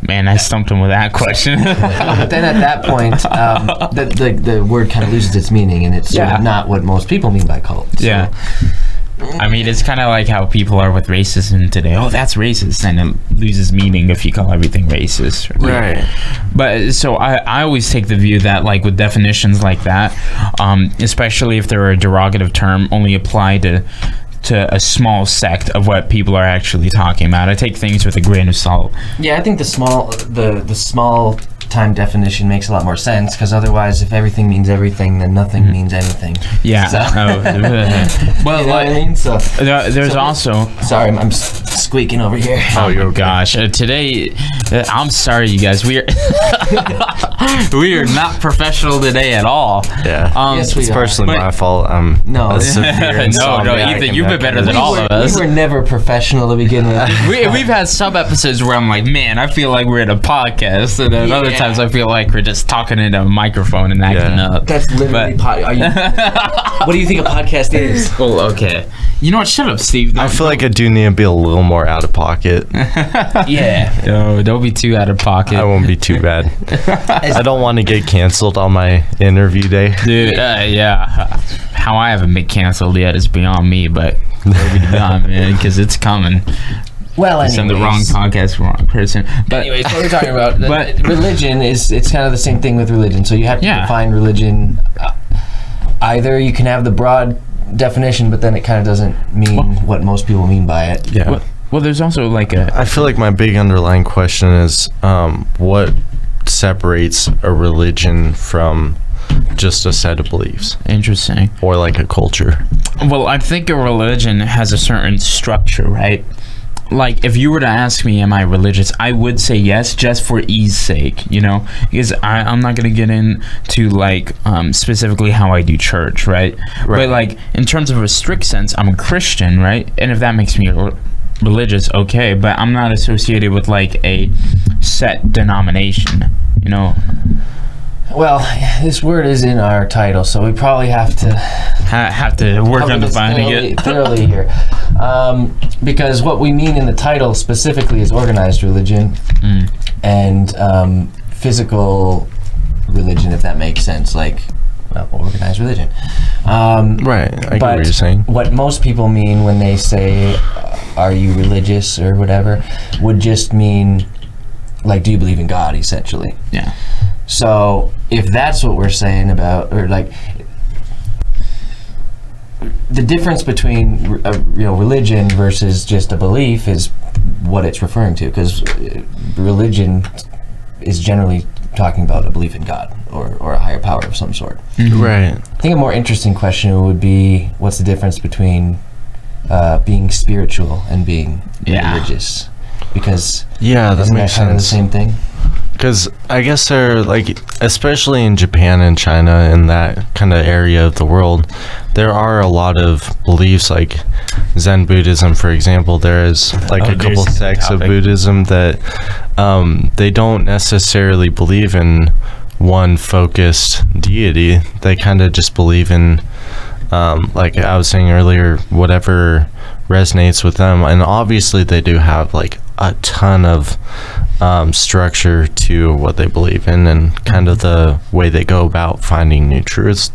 Man, I stumped him with that question. but then at that point, the word kind of loses its meaning, and it's sort of not what most people mean by cult. So. Yeah. I mean, it's kind of like how people are with racism today. Oh, that's racist, and it loses meaning if you call everything racist. Right. But so I always take the view that like with definitions like that, especially if they're a derogative term, only apply to a small sect of what people are actually talking about. I take things with a grain of salt. Yeah, I think the small time definition makes a lot more sense, because otherwise, if everything means everything, then nothing means anything. Yeah. So, Well, you know what I mean? So there's also sorry, I'm squeaking over here. Oh, you're okay. Gosh, today, I'm sorry, you guys. We are we are not professional today at all. Yeah. Yes, we It's are. personally my fault. I'm No. a severe no, insomniac Ethan, and you've that been better kind than of- all of us. We were never professional to begin with. We've had some episodes where I'm like, man, I feel like we're in a podcast, and then other Yeah. times I feel like we're just talking into a microphone and acting Yeah. up. That's literally what do you think a podcast is? Well, okay. You know what? Shut up, Steve. I feel like I do need to be a little more out of pocket. Yeah. No, don't be too out of pocket. I won't be too bad. I don't want to get canceled on my interview day. Dude, yeah. How I haven't been canceled yet is beyond me, but it'll be done, man, because it's coming. Well, It's on the wrong podcast, wrong person. But Anyways, what we're talking about, But- religion it's kind of the same thing with religion. So you have to Yeah. define religion. Either you can have the broad definition, but then it kind of doesn't mean what most people mean by it. Yeah. well, there's also like a I feel like my big underlying question is what separates a religion from just a set of beliefs interesting. or like a culture. Well, I think a religion has a certain structure, right? Like, if you were to ask me, am I religious? I would say yes, just for ease sake, you know? Because I'm not going to get into, like, specifically how I do church, right? But, like, in terms of a strict sense, I'm a Christian, right? And if that makes me religious, okay. But I'm not associated with, like, a set denomination, you know? Well, this word is in our title, so we probably have to Have to work cover on this defining it. thoroughly here. Because what we mean in the title specifically is organized religion and physical religion, if that makes sense, like organized religion. Right. I get what you're saying. What most people mean when they say, are you religious or whatever, would just mean, like, do you believe in God, essentially? Yeah. So if that's what we're saying about, or like, the difference between religion versus just a belief is what it's referring to, because religion is generally talking about a belief in God or a higher power of some sort. Right. I think a more interesting question would be, what's the difference between being spiritual and being religious? Because Yeah, that isn't makes that kind of the sense. same thing? Because I guess they're like, especially in Japan and China, in that kind of area of the world, there are a lot of beliefs, like Zen Buddhism, for example. There is like a couple sects of Buddhism that they don't necessarily believe in one focused deity. They kind of just believe in, like I was saying earlier, whatever resonates with them. And obviously they do have like a ton of structure to what they believe in and kind of the way they go about finding new truths,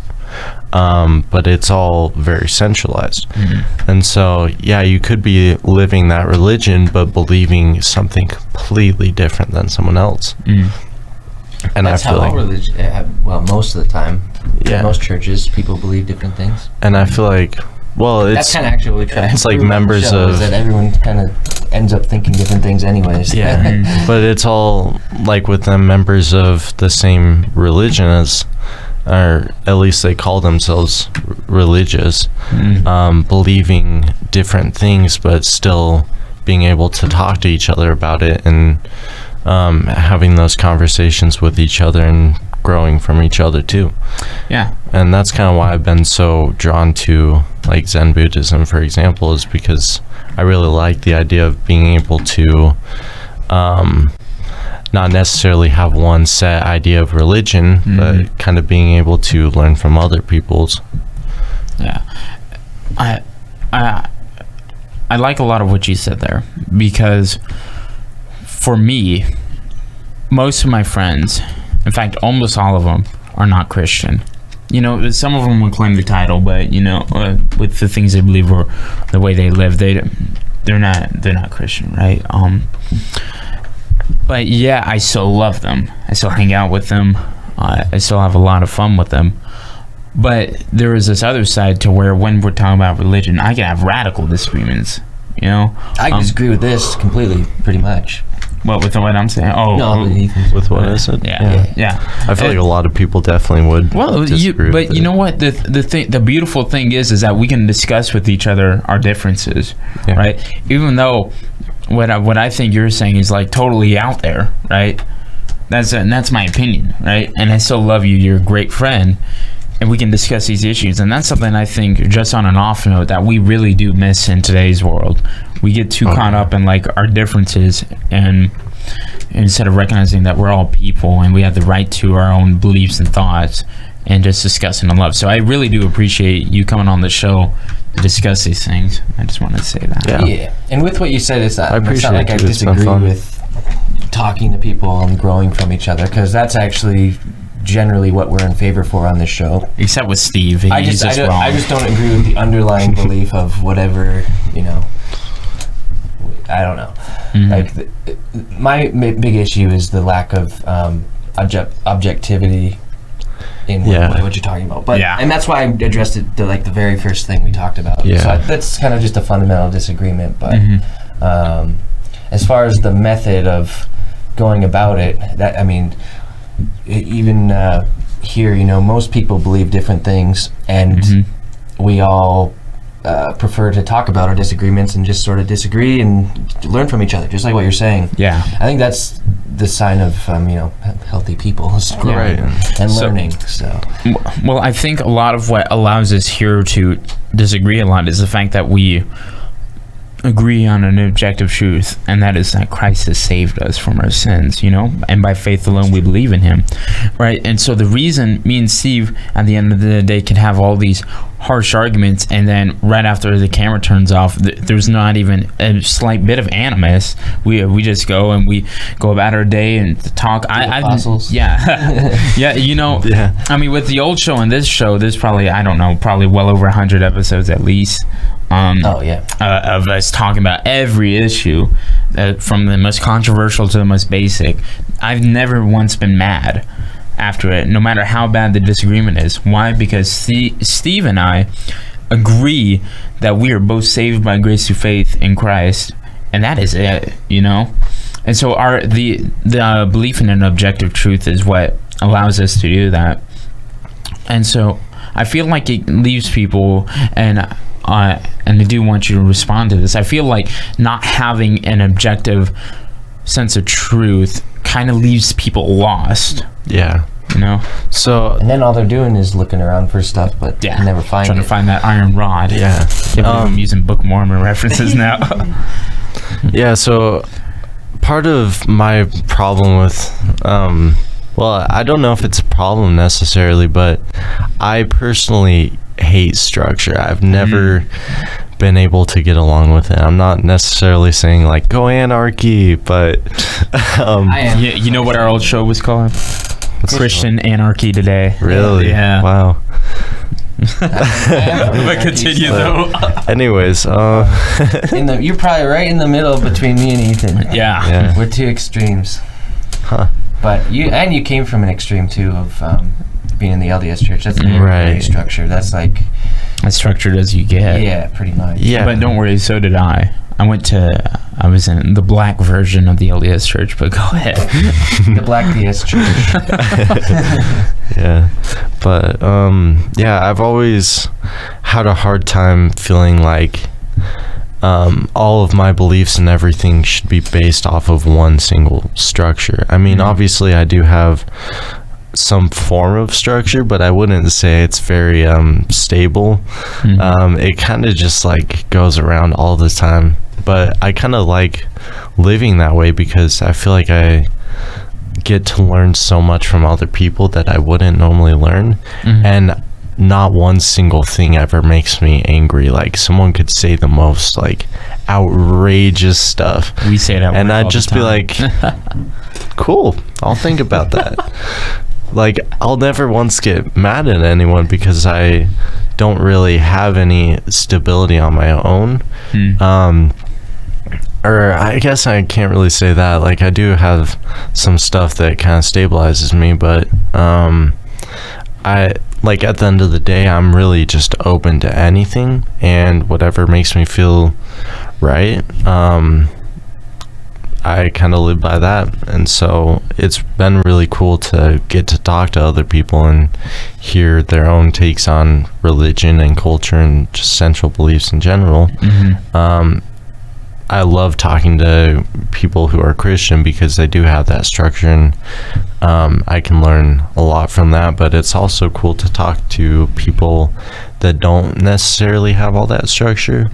but it's all very centralized. And so yeah, you could be living that religion but believing something completely different than someone else. And That's I feel how all like religion, well, most of the time, Yeah. most churches, people believe different things. and I feel like, well, That's it's kind of actually what we try. it's like prove on the members show, is of- that everyone kind of ends up thinking different things, anyways. yeah. But it's all like with them members of the same religion as, or at least they call themselves religious, believing different things but still being able to talk to each other about it and having those conversations with each other and growing from each other too. Yeah. And that's kind of why I've been so drawn to like Zen Buddhism, for example, is because I really like the idea of being able to not necessarily have one set idea of religion, but kind of being able to learn from other people's. Yeah. I like a lot of what you said there, because for me, most of my friends, in fact, almost all of them, are not Christian. You know, some of them will claim the title, but you know, with the things they believe or the way they live, they're not Christian, right? But yeah, I still love them. I still hang out with them. I still have a lot of fun with them. But there is this other side to where when we're talking about religion, I can have radical disagreements. You know, I disagree with this completely, pretty much. What with what I'm saying? Oh, No, but with what I said. yeah. I feel like a lot of people definitely would. Well, disagree with you it. know what? The beautiful thing is that we can discuss with each other our differences, right? Even though what I think you're saying is like totally out there, right? That's my opinion, right? And I still love you. You're a great friend, and we can discuss these issues. And that's something I think, just on an off note, that we really do miss in today's world. We get too caught up in like our differences, and instead of recognizing that we're all people and we have the right to our own beliefs and thoughts, and just discussing in love. So I really do appreciate you coming on the show to discuss these things. I just wanted to say that. Yeah. And with what you said, it's not like I it. It's been disagree fun. with talking to people and growing from each other, because that's actually generally what we're in favor for on this show. Except with Steve, he's just wrong. I just don't agree with the underlying belief of whatever, I don't know. Like my big issue is the lack of objectivity in what you're talking about. But and that's why I addressed it the very first thing we talked about. Yeah. So that's kind of just a fundamental disagreement. But as far as the method of going about it, that even here, most people believe different things, and we all prefer to talk about our disagreements and just sort of disagree and learn from each other, just like what you're saying. Yeah. I think that's the sign of healthy people, is growing and learning. So well, I think a lot of what allows us here to disagree a lot is the fact that we agree on an objective truth, and that is that Christ has saved us from our sins, and by faith alone we believe in him, right? And so the reason me and Steve at the end of the day can have all these harsh arguments, and then right after the camera turns off, there's not even a slight bit of animus. We just go and we go about our day and talk. Apostles. Yeah. I mean, with the old show and this show, there's probably probably well over 100 episodes at least. Of us talking about every issue, from the most controversial to the most basic. I've never once been mad after it, no matter how bad the disagreement is. Why? Because Steve and I agree that we are both saved by grace through faith in Christ, and that is it, And so the belief in an objective truth is what allows us to do that. And so I feel like it leaves people, and I do want you to respond to this. I feel like not having an objective sense of truth kind of leaves people lost. Yeah. So and then all they're doing is looking around for stuff, but never find trying to find that iron rod. Yeah. I'm using Book of Mormon references now. Yeah. So part of my problem with well, I don't know if it's a problem necessarily, but I personally hate structure. I've never been able to get along with it. I'm not necessarily saying like go anarchy, but I am. You know what our old show was called? Christian Anarchy Today. Really? Yeah. Wow. But continue though. Anyways, you're probably right in the middle between me and Ethan. Yeah. We're two extremes. Huh. But you came from an extreme too of being in the LDS church. That's very structured. That's like as structured as you get. Yeah, pretty much. Yeah. But don't worry, so did I. I was in the black version of the LDS church, but go ahead. The black DS church. Yeah. But I've always had a hard time feeling like all of my beliefs and everything should be based off of one single structure. I mean, obviously I do have some form of structure, but I wouldn't say it's very stable. It kind of just like goes around all the time, but I kind of like living that way because I feel like I get to learn so much from other people that I wouldn't normally learn. And not one single thing ever makes me angry. Like someone could say the most like outrageous stuff, we say that, and I'd just be like, cool, I'll think about that. Like I'll never once get mad at anyone because I don't really have any stability on my own. Or I guess I can't really say that. Like I do have some stuff that kind of stabilizes me, but I like at the end of the day I'm really just open to anything and whatever makes me feel right. I kind of live by that, and so it's been really cool to get to talk to other people and hear their own takes on religion and culture and just central beliefs in general. I love talking to people who are Christian because they do have that structure, and I can learn a lot from that. But it's also cool to talk to people that don't necessarily have all that structure,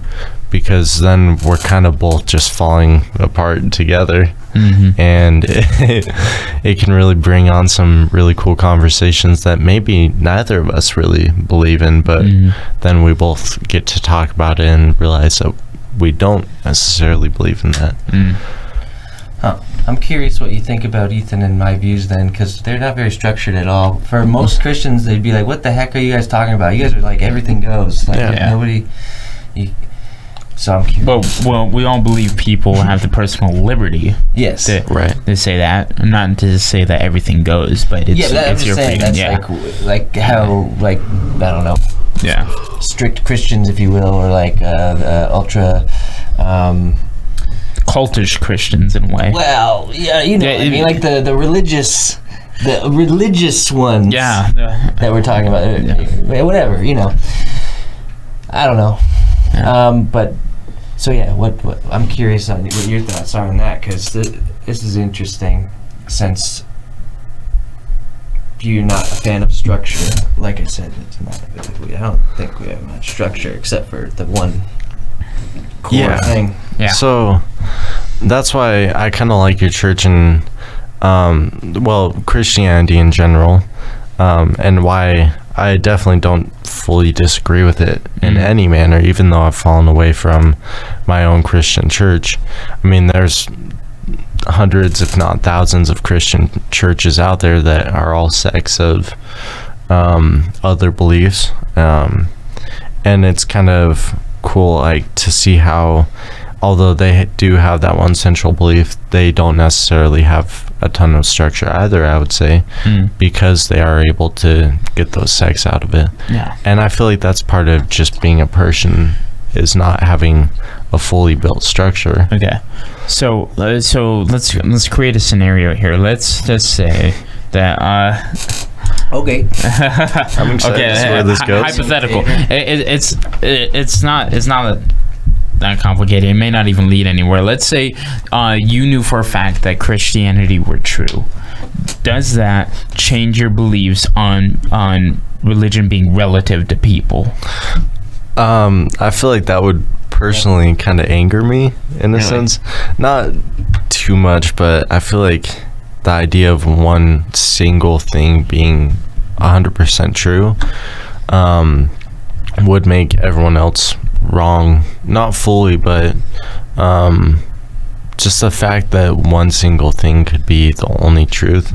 because then we're kind of both just falling apart together. And it can really bring on some really cool conversations that maybe neither of us really believe in, but then we both get to talk about it and realize that we don't necessarily believe in that. I'm curious what you think about Ethan and my views then, because they're not very structured at all. For most Christians, they'd be like, what the heck are you guys talking about? You guys are like, everything goes. Like, nobody... So I'm curious. Well, we all believe people have the personal liberty. Yes. To say that, not to say that everything goes, but it's your freedom. That's like how, like, I don't know. Yeah. Strict Christians, if you will, or like ultra. Cultish Christians in a way. Well, yeah, you know, I mean, like the religious ones. Yeah. That we're talking about. Whatever, you know. I don't know. Yeah. But so yeah, what I'm curious on what your thoughts are on that, because this is interesting, since you're not a fan of structure. Like I said, it's not. I don't think we have much structure except for the one core thing. Yeah. So that's why I kind of like your church and Christianity in general, and why I definitely don't fully disagree with it in any manner, even though I've fallen away from my own Christian church. I mean, there's hundreds, if not thousands, of Christian churches out there that are all sects of other beliefs, and it's kind of cool, like, to see how, although they do have that one central belief, they don't necessarily have a ton of structure either, I would say, because they are able to get those sects out of it. Yeah. And I feel like that's part of just being a person, is not having a fully built structure. Okay. So let's create a scenario here. Let's just say that Okay. I'm excited to see where this goes. Hypothetical. It's not that complicated. It may not even lead anywhere. Let's say you knew for a fact that Christianity were true. Does that change your beliefs on religion being relative to people? I feel like that would personally kind of anger me in a sense. Not too much, but I feel like the idea of one single thing being 100% true would make everyone else wrong. Not fully, but just the fact that one single thing could be the only truth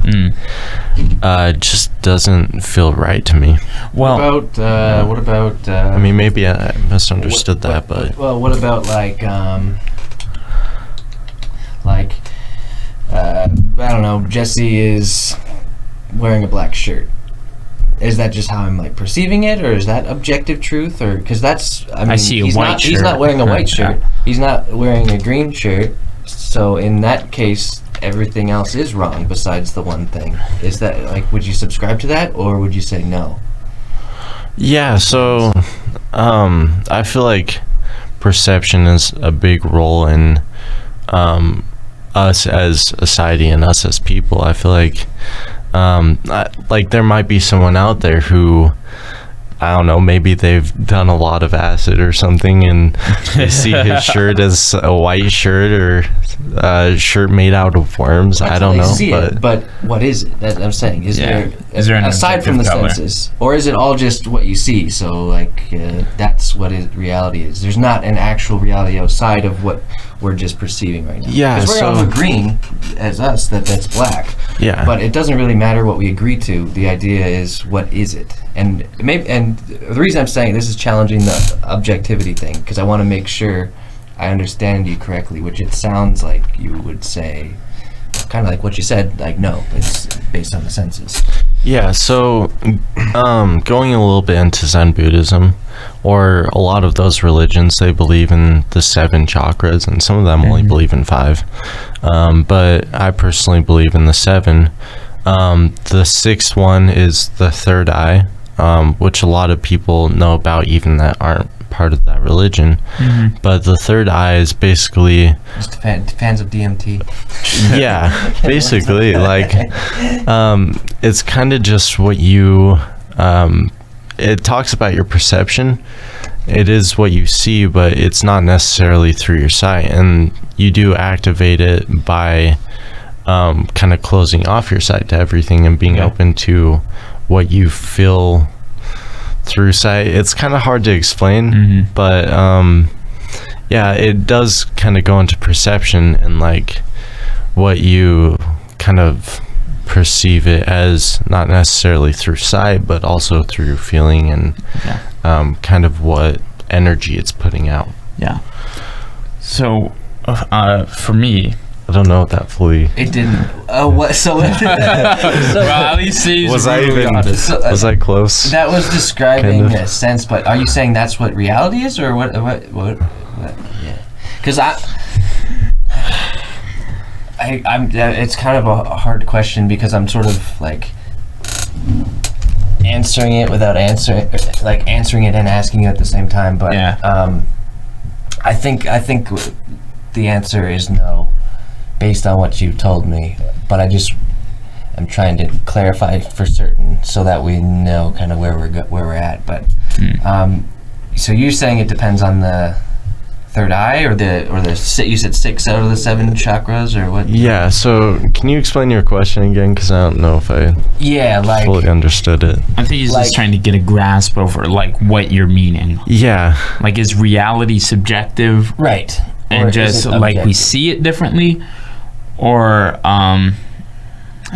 just doesn't feel right to me. Well, what about I mean, maybe I misunderstood that, but what about like I don't know, Jesse is wearing a black shirt. Is that just how I'm like perceiving it, or is that objective truth? Or because that's, I mean, see a white shirt. He's not wearing a white shirt. He's not wearing a green shirt. So in that case, everything else is wrong besides the one thing. Is that, like, would you subscribe to that, or would you say no? Yeah. So I feel like perception is a big role in us as society and us as people. I feel like like there might be someone out there who, I don't know, maybe they've done a lot of acid or something, and they see his shirt as a white shirt or a shirt made out of worms. I don't know, but what is it that I'm saying? Is there an aside from the senses, or is it all just what you see? So like that's what reality is. There's not an actual reality outside of what we're just perceiving right now. Yeah, because we're all agreeing as us that's black. Yeah, but it doesn't really matter what we agree to. The idea is, what is it? And the reason I'm saying this is challenging the objectivity thing, because I want to make sure I understand you correctly, which it sounds like you would say, kind of like what you said, like, no, it's based on the senses. Yeah, so going a little bit into Zen Buddhism, or a lot of those religions, they believe in the 7 chakras, and some of them only believe in 5. But I personally believe in the 7. The 6th one is the third eye, which a lot of people know about, even that aren't part of that religion. But the third eye is basically Just fans of DMT. yeah, basically, like it's kind of just what you it talks about your perception. It is what you see, but it's not necessarily through your sight, and you do activate it by kind of closing off your sight to everything and being open to what you feel through sight. It's kind of hard to explain, but yeah, it does kind of go into perception and like what you kind of perceive it as, not necessarily through sight, but also through feeling and kind of what energy it's putting out. Yeah. So for me, I don't know if that fully. It didn't. Oh, what? So, well, at least he's Was I really even? honest. Was I close? that was describing Kind of. a sense, but are you saying that's what reality is, or what? Yeah. Because I'm. It's kind of a hard question because I'm sort of like answering it without answering, like answering it and asking it at the same time. But I think the answer is no, based on what you've told me. But I'm trying to clarify for certain so that we know kind of where we're at. But so you're saying it depends on the third eye, or you said 6 out of the 7 chakras, or what? Yeah. So can you explain your question again? Because I don't know if I Yeah, fully understood it. I think he's like- just trying to get a grasp over like what you're meaning. Yeah. Like, is reality subjective right. Or and is just it like we objective? see it differently, or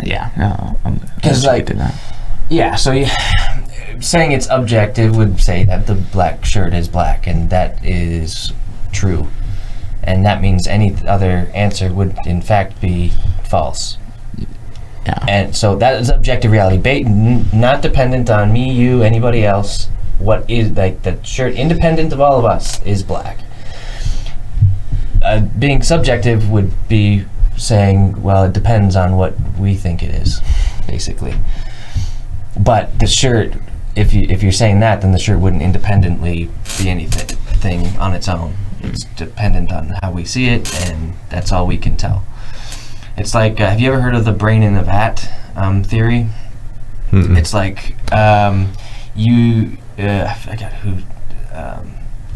yeah, no, Because, like, yeah, so saying it's objective would say that the black shirt is black, and that is true. And that means any other answer would, in fact, be false. Yeah. And so that is objective reality, not dependent on me, you, anybody else. What is, like, the shirt, independent of all of us, is black. Being subjective would be saying, well, it depends on what we think it is, basically. But the shirt, if you're saying that, then the shirt wouldn't independently be anything on its own. It's dependent on how we see it, and that's all we can tell. It's like, have you ever heard of the brain in a vat theory? It's like I forgot who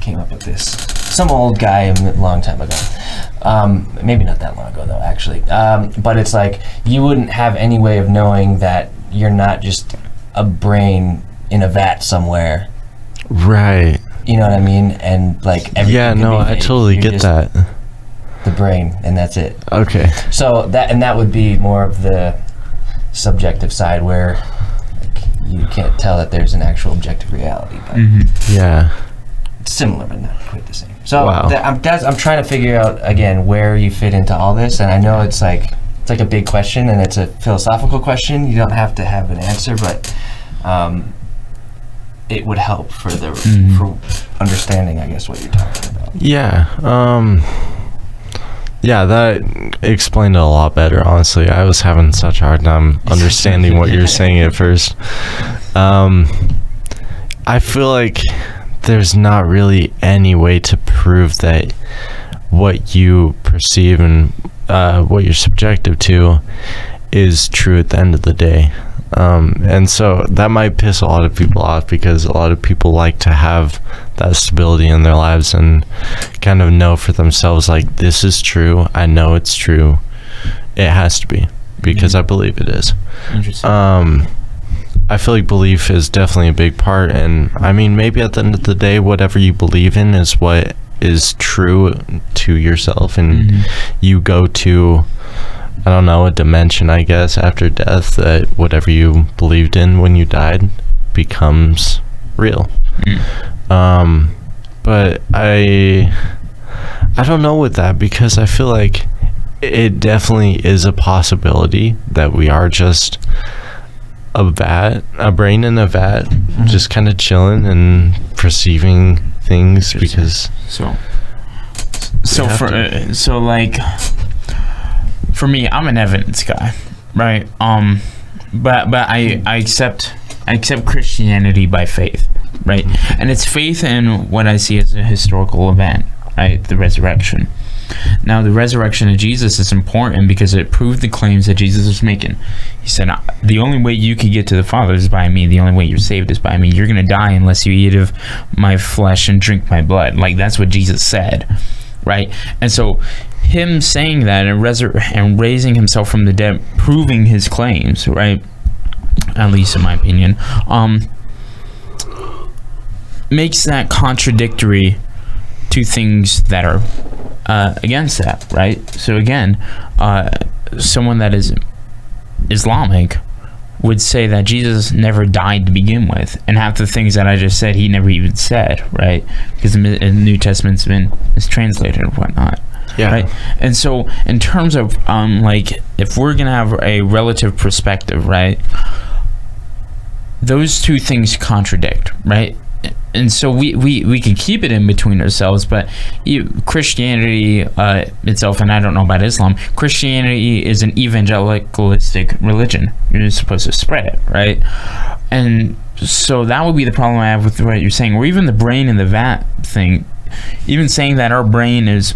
came up with this. Some old guy a long time ago. Maybe not that long ago, though, actually. But it's like you wouldn't have any way of knowing that you're not just a brain in a vat somewhere. Right. You know what I mean? And like everything Yeah. can No, be I vague. totally You're get just that. the brain, and that's it. Okay. So that would be more of the subjective side, where like, you can't tell that there's an actual objective reality, but Yeah. it's similar but not quite the same. So Wow. I'm trying to figure out again where you fit into all this, and I know it's like a big question and it's a philosophical question. You don't have to have an answer, but it would help for for understanding, I guess, what you're talking about. Yeah. Yeah, that explained it a lot better, honestly. I was having such a hard time understanding what you're saying at first. I feel like there's not really any way to prove that what you perceive and what you're subjective to is true at the end of the day. And so that might piss a lot of people off, because a lot of people like to have that stability in their lives and kind of know for themselves, like, this is true. I know it's true. It has to be, because I believe it is. Interesting. I feel like belief is definitely a big part. And I mean, maybe at the end of the day, whatever you believe in is what is true to yourself. And you go to, I don't know, a dimension, I guess, after death, that whatever you believed in when you died becomes real. But I don't know with that, because I feel like it definitely is a possibility that we are just a brain in a vat, just kind of chilling and perceiving things because. So like, for me, I'm an evidence guy, right? But I accept Christianity by faith, right? And it's faith in what I see as a historical event, right? The resurrection. Now, the resurrection of Jesus is important because it proved the claims that Jesus was making. He said, the only way you can get to the Father is by me. The only way you're saved is by me. You're going to die unless you eat of my flesh and drink my blood. Like, that's what Jesus said, right? And so him saying that and raising himself from the dead, proving his claims, right? At least in my opinion, makes that contradictory to things that are against that, right? So again, someone that is Islamic would say that Jesus never died to begin with, and half the things that I just said he never even said, right? Because the New Testament's been mistranslated and whatnot. Yeah. Right. And so in terms of like, if we're gonna have a relative perspective, right, those two things contradict, right? And so we can keep it in between ourselves, but Christianity itself, and I don't know about Islam, Christianity is an evangelicalistic religion. You're supposed to spread it, right? And so that would be the problem I have with what you're saying, or even the brain in the vat thing. Even saying that our brain is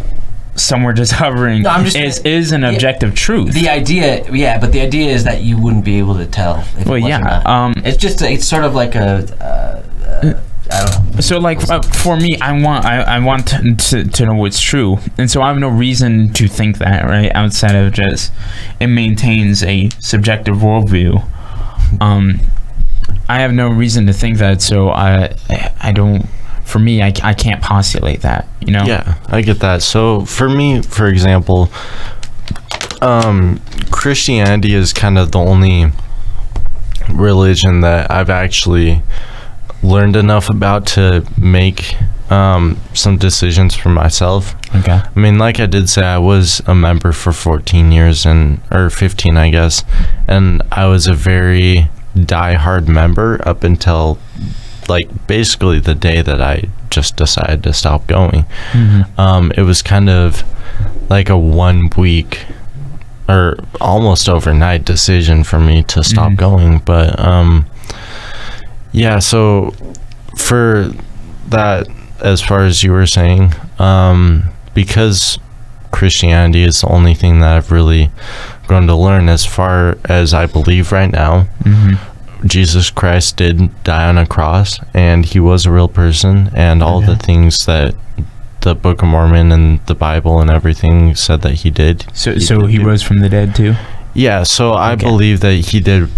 somewhere just hovering is an objective truth. The idea, but the idea is that you wouldn't be able to tell if it was or not. It's sort of like a I don't know. So like for me, I want to know what's true, and so I have no reason to think that, right, outside of just it maintains a subjective worldview. I have no reason to think that, so I don't. For me, I can't postulate that, you know? Yeah, I get that. So for me, for example, Christianity is kind of the only religion that I've actually learned enough about to make some decisions for myself. Okay. I mean, like I did say, I was a member for 14 years or 15, I guess, and I was a very diehard member up until like basically the day that I just decided to stop going. Mm-hmm. It was kind of like a 1 week or almost overnight decision for me to stop going. But yeah, so for that, as far as you were saying, because Christianity is the only thing that I've really grown to learn, as far as I believe right now, Jesus Christ did die on a cross, and he was a real person, and all the things that the Book of Mormon and the Bible and everything said that he did. So he rose from the dead too? Yeah, so I believe that he did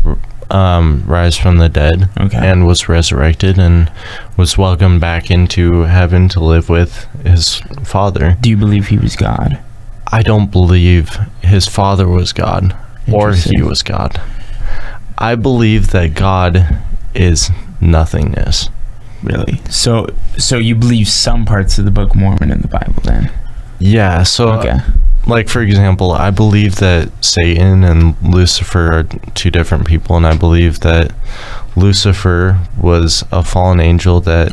rise from the dead and was resurrected and was welcomed back into heaven to live with his Father. Do you believe he was God? I don't believe his Father was God or he was God. I believe that God is nothingness. Really? So you believe some parts of the Book of Mormon in the Bible then? Yeah, so like for example, I believe that Satan and Lucifer are two different people, and I believe that Lucifer was a fallen angel that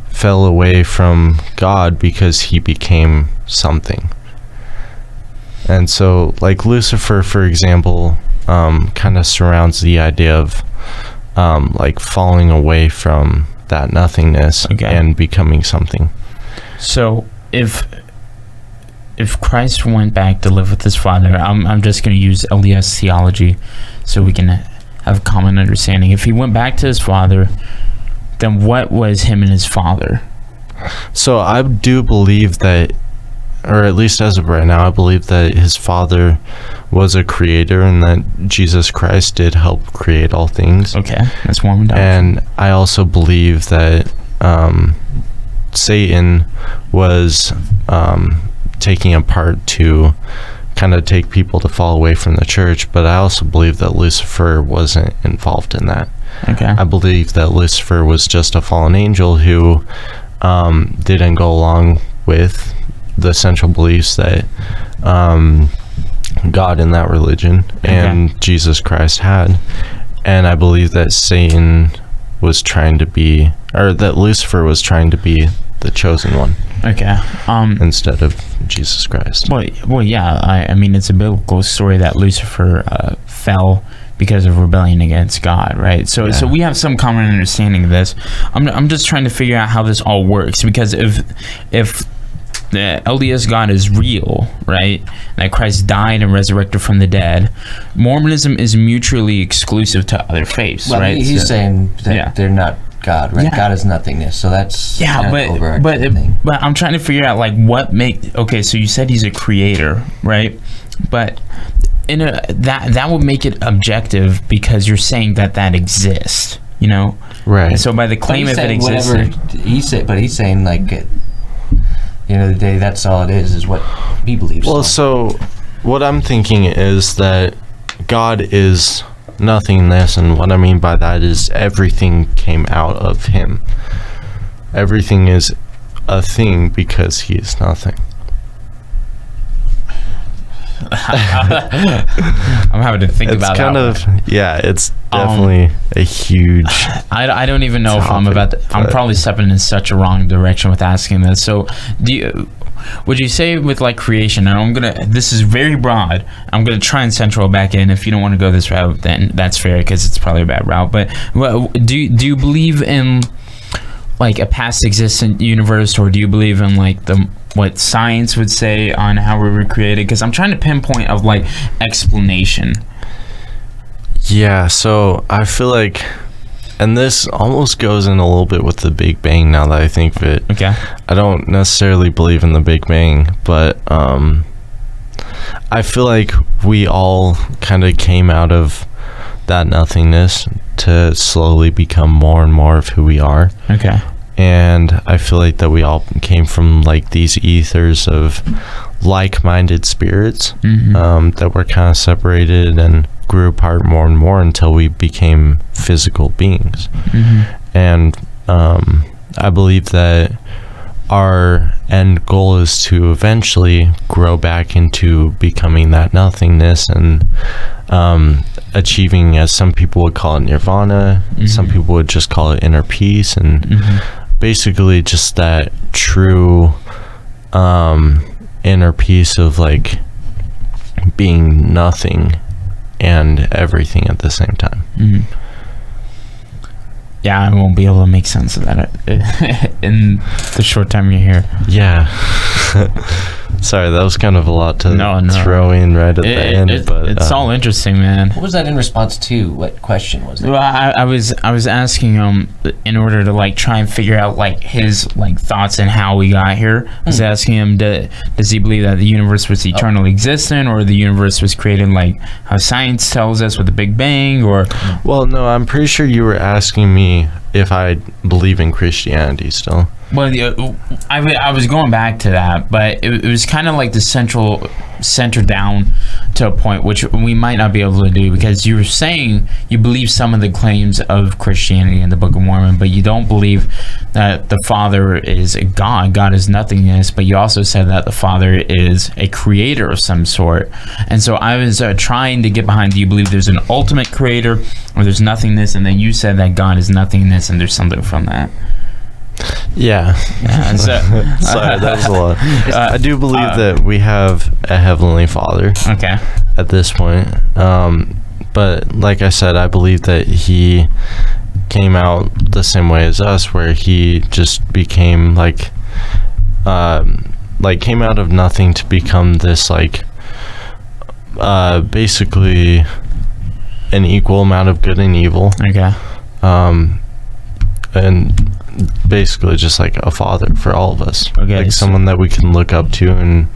fell away from God because he became something. And so like Lucifer, for example, kind of surrounds the idea of like falling away from that nothingness and becoming something. So if Christ went back to live with his Father, I'm just going to use LDS theology so we can have a common understanding. If he went back to his Father, then what was him and his Father? So I do believe that, or at least as of right now, I believe that his Father was a creator and that Jesus Christ did help create all things. Okay, that's one. And I also believe that Satan was taking a part to kind of take people to fall away from the church, but I also believe that Lucifer wasn't involved in that. Okay. I believe that Lucifer was just a fallen angel who didn't go along with the central beliefs that God in that religion and Jesus Christ had. and I believe that Satan was trying to be, or that Lucifer was trying to be the chosen one. Okay. Instead of Jesus Christ. Well, yeah. I mean, it's a biblical story that Lucifer fell because of rebellion against God, right? So we have some common understanding of this. I'm just trying to figure out how this all works, because if the LDS God is real, right, that Christ died and resurrected from the dead, Mormonism is mutually exclusive to other faiths, right? He's saying that they're not God, right? God is nothingness, so that's but I'm trying to figure out like what okay, so you said he's a creator, right? But that would make it objective, because you're saying that exists, you know, right? And so by the claim if it exists, he's saying like, at the end of the day, that's all it is what he believes. Well, so what I'm thinking is that God is nothingness, and what I mean by that is everything came out of him. Everything is a thing because he is nothing. I'm having to think about that. It's definitely a huge I don't even know topic, if I'm probably stepping in such a wrong direction with asking this. So would you say with like creation, and this is very broad, I'm gonna try and central back in. If you don't want to go this route, then that's fair, because it's probably a bad route. But do you believe in like a past existent universe, or do you believe in like what science would say on how we were created? Because I'm trying to pinpoint of like explanation. Yeah, so I feel like, and this almost goes in a little bit with the Big Bang now that I think of it. Okay. I don't necessarily believe in the Big Bang, but I feel like we all kind of came out of that nothingness to slowly become more and more of who we are. Okay. And I feel like that we all came from like these ethers of like-minded spirits, that were kind of separated and grew apart more and more until we became physical beings. And I believe that our end goal is to eventually grow back into becoming that nothingness and achieving, as some people would call it, nirvana. Some people would just call it inner peace, and basically just that true inner peace of like being nothing and everything at the same time. Yeah, I won't be able to make sense of that in the short time you're here. Yeah. Sorry, that was kind of a lot to throw in right at the end. But it's all interesting, man. What was that in response to? What question was that? Well, I was asking him in order to like try and figure out like his like thoughts and how we got here. I was asking him, does he believe that the universe was eternally existent, or the universe was created like how science tells us with the Big Bang, or? Well, no, I'm pretty sure you were asking me if I believe in Christianity still. Well, I was going back to that, but it was kind of like the center down to a point, which we might not be able to do, because you were saying you believe some of the claims of Christianity in the Book of Mormon, but you don't believe that the Father is God. God is nothingness, but you also said that the Father is a creator of some sort. And so I was trying to get behind, do you believe there's an ultimate creator, or there's nothingness? And then you said that God is nothingness, and there's something from that. Yeah. So, sorry, that was a lot. I do believe that we have a Heavenly Father. Okay. At this point, but like I said, I believe that he came out the same way as us, where he just became like came out of nothing to become this like basically an equal amount of good and evil. Okay. And basically just like a father for all of us. Okay, like someone that we can look up to and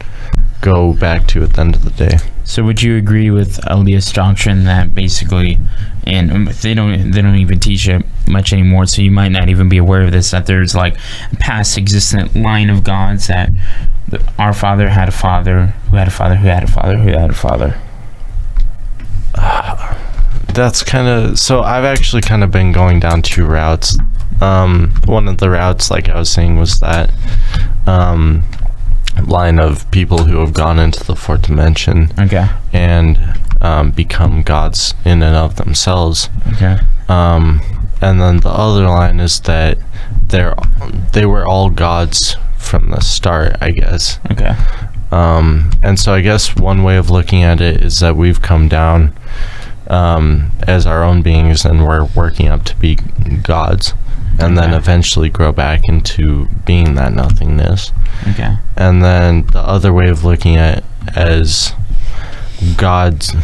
go back to at the end of the day. So would you agree with LDS doctrine that basically, and they don't even teach it much anymore, so you might not even be aware of this, that there's like a past existent line of gods, that our father had a father who had a father who had a father who had a father? That's kind of, so I've actually kind of been going down two routes. One of the routes, like I was saying, was that line of people who have gone into the fourth dimension. Okay. And become gods in and of themselves. Okay. And then the other line is that they were all gods from the start, I guess. Okay. And so I guess one way of looking at it is that we've come down as our own beings, and we're working up to be gods, and then eventually grow back into being that nothingness. Okay. And then the other way of looking at it as gods,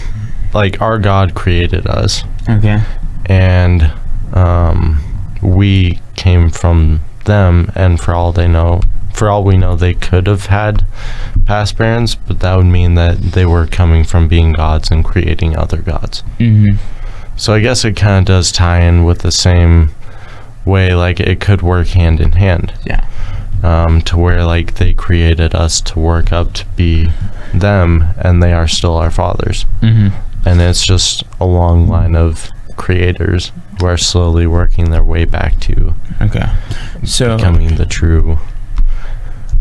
like our God created us. Okay. And we came from them, and for all we know, they could have had past parents, but that would mean that they were coming from being gods and creating other gods. Mm-hmm. So I guess it kind of does tie in with the same way, like it could work hand in hand. Yeah. To where like they created us to work up to be them, and they are still our fathers. Mm-hmm. And it's just a long line of creators who are slowly working their way back to becoming the true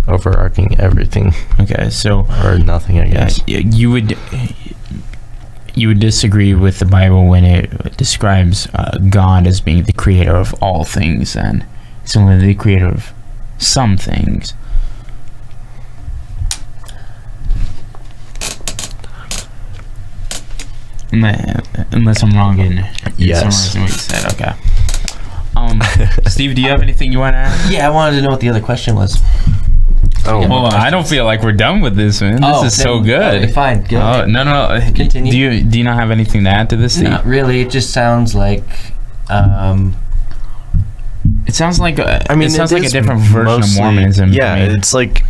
overarching everything. Okay, so or nothing, I guess. You would disagree with the Bible when it describes God as being the creator of all things, and it's only the creator of some things. Unless I'm wrong in yes. summarizing what you said. Okay. Steve, do you have anything you want to add? Yeah, I wanted to know what the other question was. Oh, well, I don't feel like we're done with this, man. This is so good. Okay, fine. Go ahead. No. Continue. Do you not have anything to add to this, Steve? Not really. It just sounds like. It sounds like a different version mostly, of Mormonism. Yeah, it's like.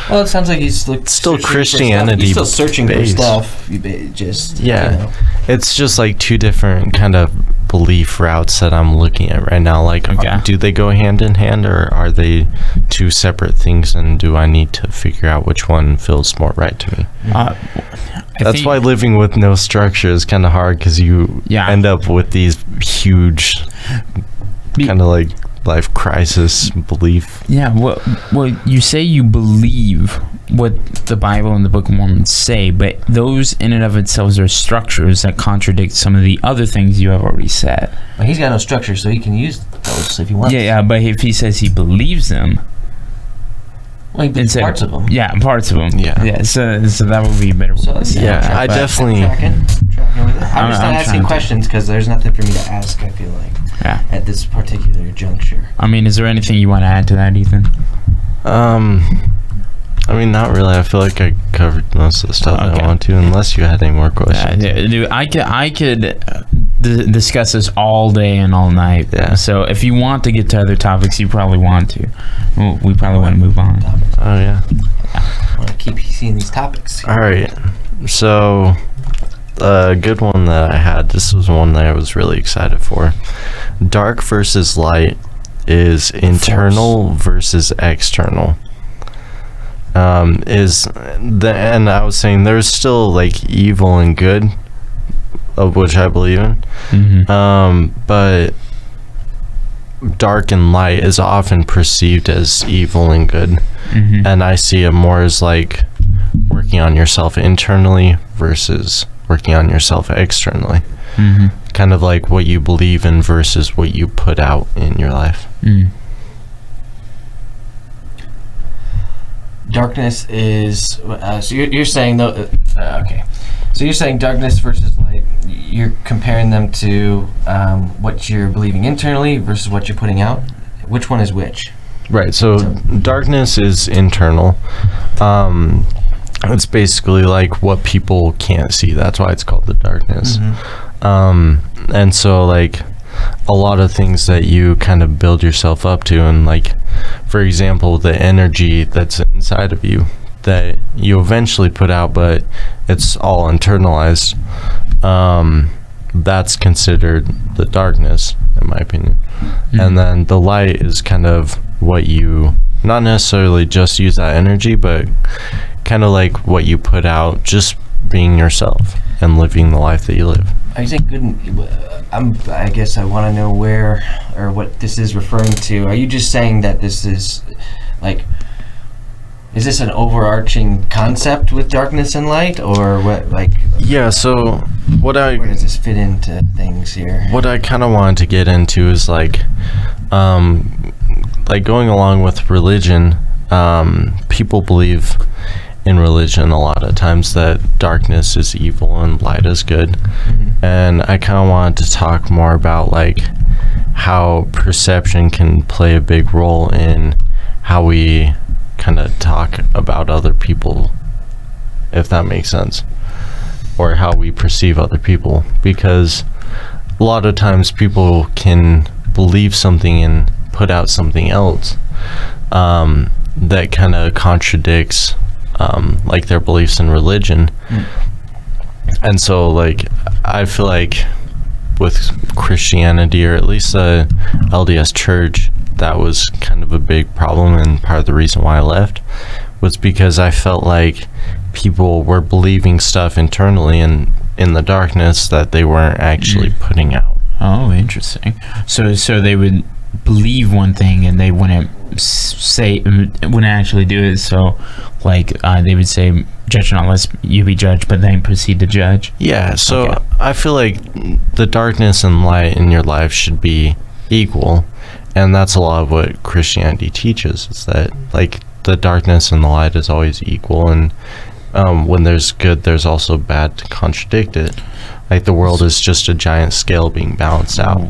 Well, it sounds like he's still Christianity. He's still searching based. for stuff. Just It's just like two different kind of belief routes that I'm looking at right now. Like, do they go hand in hand, or are they two separate things? And do I need to figure out which one feels more right to me? That's why living with no structure is kind of hard, because you end up with these huge kind of like life crisis belief. Yeah, well, you say you believe what the Bible and the Book of Mormon say, but those in and of themselves are structures that contradict some of the other things you have already said. Well, he's got no structure, so he can use those if he wants. Yeah, but if he says he believes them, well, he believes parts of them. Yeah, parts of them. Yeah. So that would be a better way to say it. I definitely. I'm tracking with it. I'm just not asking questions because there's nothing for me to ask, I feel like. Yeah. At this particular juncture. I mean, is there anything you want to add to that, Ethan? I mean, not really. I feel like I covered most of the stuff I want to, unless you had any more questions. Yeah, dude, I could discuss this all day and all night. Yeah. So if you want to get to other topics, you probably want to. Well, we probably want to move on. Oh, yeah. I want to keep seeing these topics. All right. So, a good one that I had, this was one that I was really excited for. Dark versus light is internal versus external. And I was saying there's still like evil and good, of which I believe in. Mm-hmm. But dark and light is often perceived as evil and good. Mm-hmm. And I see it more as like working on yourself internally versus working on yourself externally. Mm-hmm. Kind of like what you believe in versus what you put out in your life. Mm. Darkness is so you're saying though okay, so you're saying darkness versus light, you're comparing them to what you're believing internally versus what you're putting out. Which one is which? Right, so darkness is internal. It's basically like what people can't see. That's why it's called the darkness. Mm-hmm. And so like a lot of things that you kind of build yourself up to, and like for example the energy that's inside of you that you eventually put out, but it's all internalized, that's considered the darkness in my opinion. Mm-hmm. And then the light is kind of what you not necessarily just use that energy, but kind of like what you put out, just being yourself and living the life that you live. Are you saying good? I guess I want to know where or what this is referring to. Are you just saying that this is like, is this an overarching concept with darkness and light, or what? Like, yeah. So What where does this fit into things here? What I kind of wanted to get into is like going along with religion. People believe in religion a lot of times that darkness is evil and light is good. Mm-hmm. And I kind of wanted to talk more about like how perception can play a big role in how we kind of talk about other people, if that makes sense, or how we perceive other people, because a lot of times people can believe something and put out something else that kind of contradicts like their beliefs in religion. And so like I feel like with Christianity, or at least the LDS church, that was kind of a big problem, and part of the reason why I left was because I felt like people were believing stuff internally and in the darkness that they weren't actually putting out. Oh, interesting. So they would believe one thing and they wouldn't actually do it. So like they would say, judge not lest you be judged, but then proceed to judge. Yeah, so I feel like the darkness and light in your life should be equal, and that's a lot of what Christianity teaches, is that like the darkness and the light is always equal, and when there's good, there's also bad to contradict it. Like the world is just a giant scale being balanced out.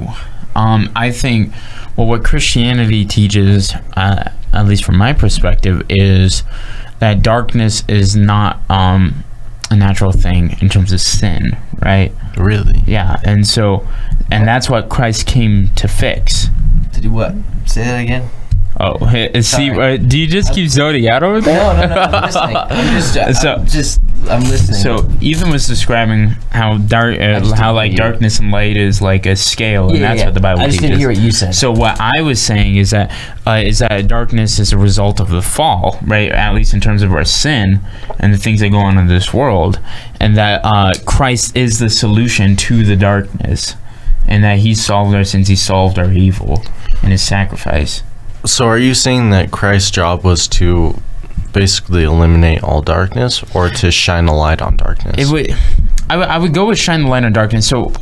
I think, well, what Christianity teaches, at least from my perspective, is that darkness is not a natural thing in terms of sin, right? Really? Yeah, and that's what Christ came to fix. To do what? Say that again. Oh, see, do you just keep zoning out over there? No, I'm listening. I'm listening. So Ethan was describing how darkness and light is like a scale, and that's what the Bible teaches. I just didn't hear what you said. So what I was saying is that darkness is a result of the fall, right? At least in terms of our sin and the things that go on in this world, and that Christ is the solution to the darkness, and that He solved our sins, He solved our evil in His sacrifice. So are you saying that Christ's job was to basically eliminate all darkness, or to shine a light on darkness? I would go with shine the light on darkness. So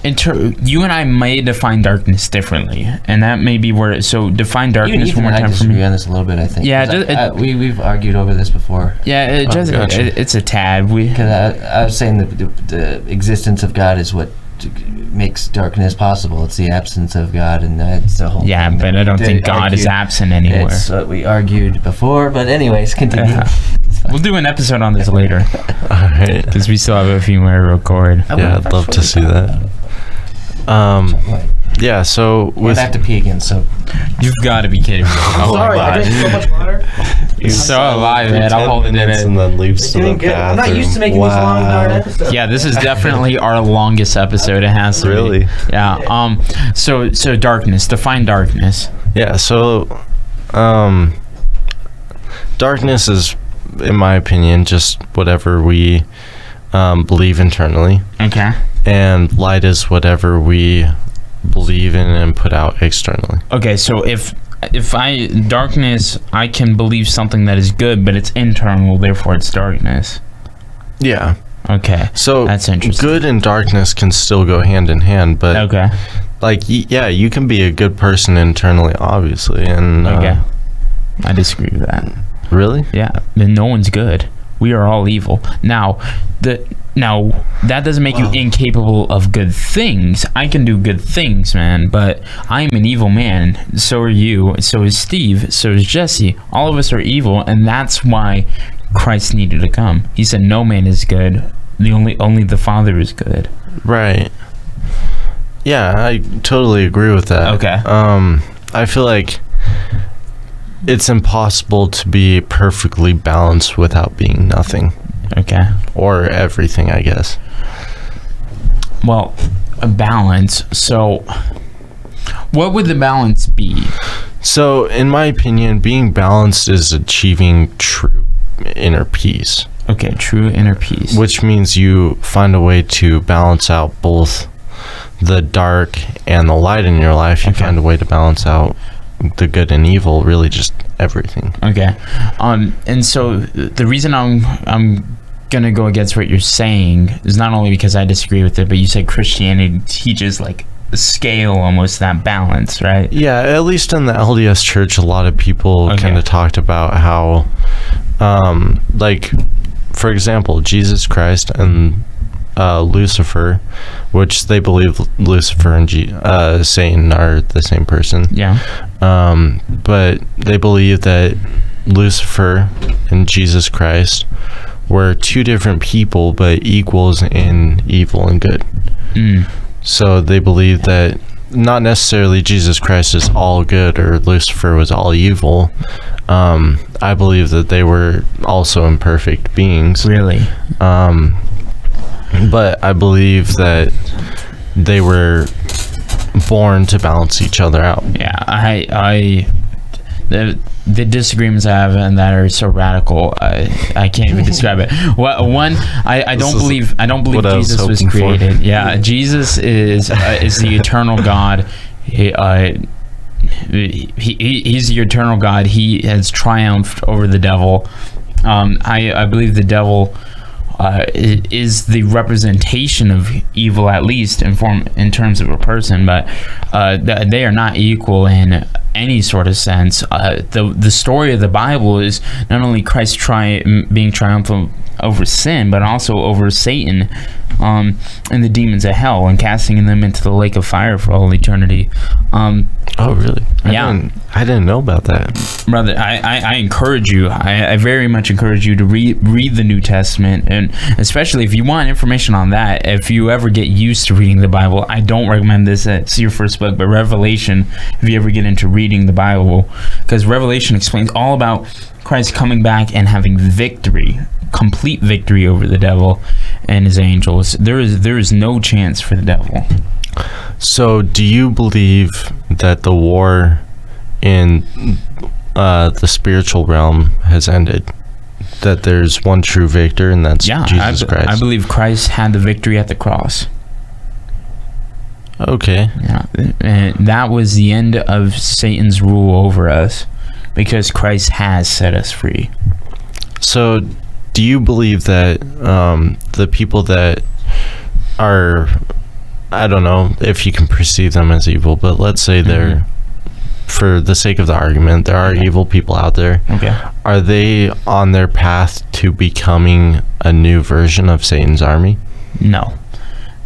you and I may define darkness differently, and that may be where. So define darkness Even one more time for me. Disagree on this a little bit, I think. Yeah, we've argued over this before. Yeah, it's a tad. Because I was saying that the existence of God is what makes darkness possible. It's the absence of God, and that's the whole. Yeah, but I don't think God is absent anywhere. It's what we argued before, but anyways, continue. We'll do an episode on this later. Alright. Because we still have a few more to record. Yeah, I'd love to see that. Yeah, so I have to pee again, so. You've got to be kidding me. Oh sorry, I drank so much water. So alive, man. I'm holding it in. And then leaves to the bathroom. I'm not used to making these long, darn episodes. Yeah, this is definitely our longest episode. It has to really be. Yeah. So darkness. Define darkness. Yeah. So, darkness is, in my opinion, just whatever we believe internally. Okay. And light is whatever we believe in and put out externally. Okay, so if darkness, I can believe something that is good, but it's internal, therefore it's darkness. Yeah. Okay. So that's interesting. Good and darkness can still go hand in hand, but okay. Like you can be a good person internally, obviously, and okay. I disagree with that. Really? Yeah. Then no one's good. We are all evil. Now that doesn't make you incapable of good things. I can do good things, man, but I'm an evil man. So are you. So is Steve. So is Jesse. All of us are evil, and that's why Christ needed to come. He said, "No man is good. Only the Father is good." Right. Yeah, I totally agree with that. Okay. I feel like it's impossible to be perfectly balanced without being nothing. Okay. Or everything, I guess. Well, a balance. So, what would the balance be? So, in my opinion, being balanced is achieving true inner peace. Okay, true inner peace. Which means you find a way to balance out both the dark and the light in your life. You find a way to balance out the good and evil, really just everything. Okay. And so the reason I'm gonna go against what you're saying is not only because I disagree with it, but you said Christianity teaches like a scale, almost that balance, right? Yeah, at least in the LDS Church, a lot of people kind of talked about how, like, for example, Jesus Christ and Lucifer, which they believe Lucifer and Satan are the same person. Yeah. But they believe that Lucifer and Jesus Christ were two different people, but equals in evil and good. So they believe that not necessarily Jesus Christ is all good or Lucifer was all evil. I believe that they were also imperfect beings. Really? But I believe that they were born to balance each other out. Yeah, the disagreements I have and that are so radical, I can't even describe it. One, I don't believe Jesus was created. Yeah, Jesus is the eternal God. He's the eternal God. He has triumphed over the devil. I believe the devil is the representation of evil, at least in terms of a person, but they are not equal in any sort of sense. The story of the Bible is not only Christ being triumphant over sin, but also over Satan and the demons of hell, and casting them into the lake of fire for all eternity. Oh, really? I didn't know about that. Brother, I encourage you. I very much encourage you to read the New Testament, and especially if you want information on that. If you ever get used to reading the Bible, I don't recommend this as your first book, but Revelation, if you ever get into reading the Bible, because Revelation explains all about Christ coming back and having victory, complete victory over the devil and his angels. There is no chance for the devil. So, do you believe that the war in the spiritual realm has ended? That there's one true victor, and that's Jesus Christ? I believe Christ had the victory at the cross. Okay. Yeah, and that was the end of Satan's rule over us, because Christ has set us free. So, do you believe that the people that are, I don't know if you can perceive them as evil, but let's say they're, for the sake of the argument, there are evil people out there. Okay. Are they on their path to becoming a new version of Satan's army? No.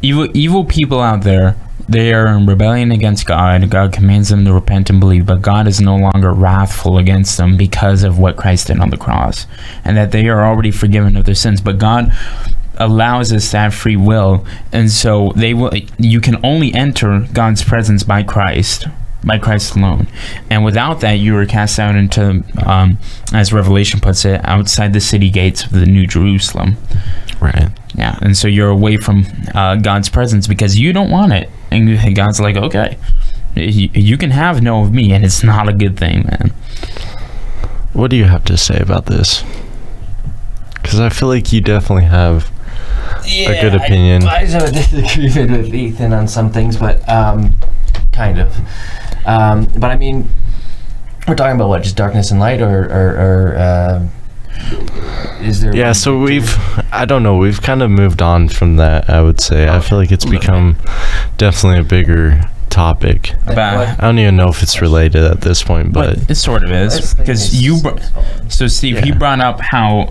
Evil people out there, they are in rebellion against God. God commands them to repent and believe, but God is no longer wrathful against them because of what Christ did on the cross, and that they are already forgiven of their sins. But God allows us to have free will, and so you can only enter God's presence by Christ alone, and without that you are cast out into, as Revelation puts it, outside the city gates of the New Jerusalem. Right. Yeah, and so you're away from God's presence because you don't want it, and God's like, okay, you can have no of me, and it's not a good thing, man. What do you have to say about this? Because I feel like you definitely have a good opinion. I just have a disagreement with Ethan on some things, but kind of. But I mean, we're talking about what, just darkness and light, or is there? Yeah, so we've kind of moved on from that, I would say. I feel like it's become definitely a bigger topic. I don't even know if it's related at this point, but it sort of is, because Steve, he brought up how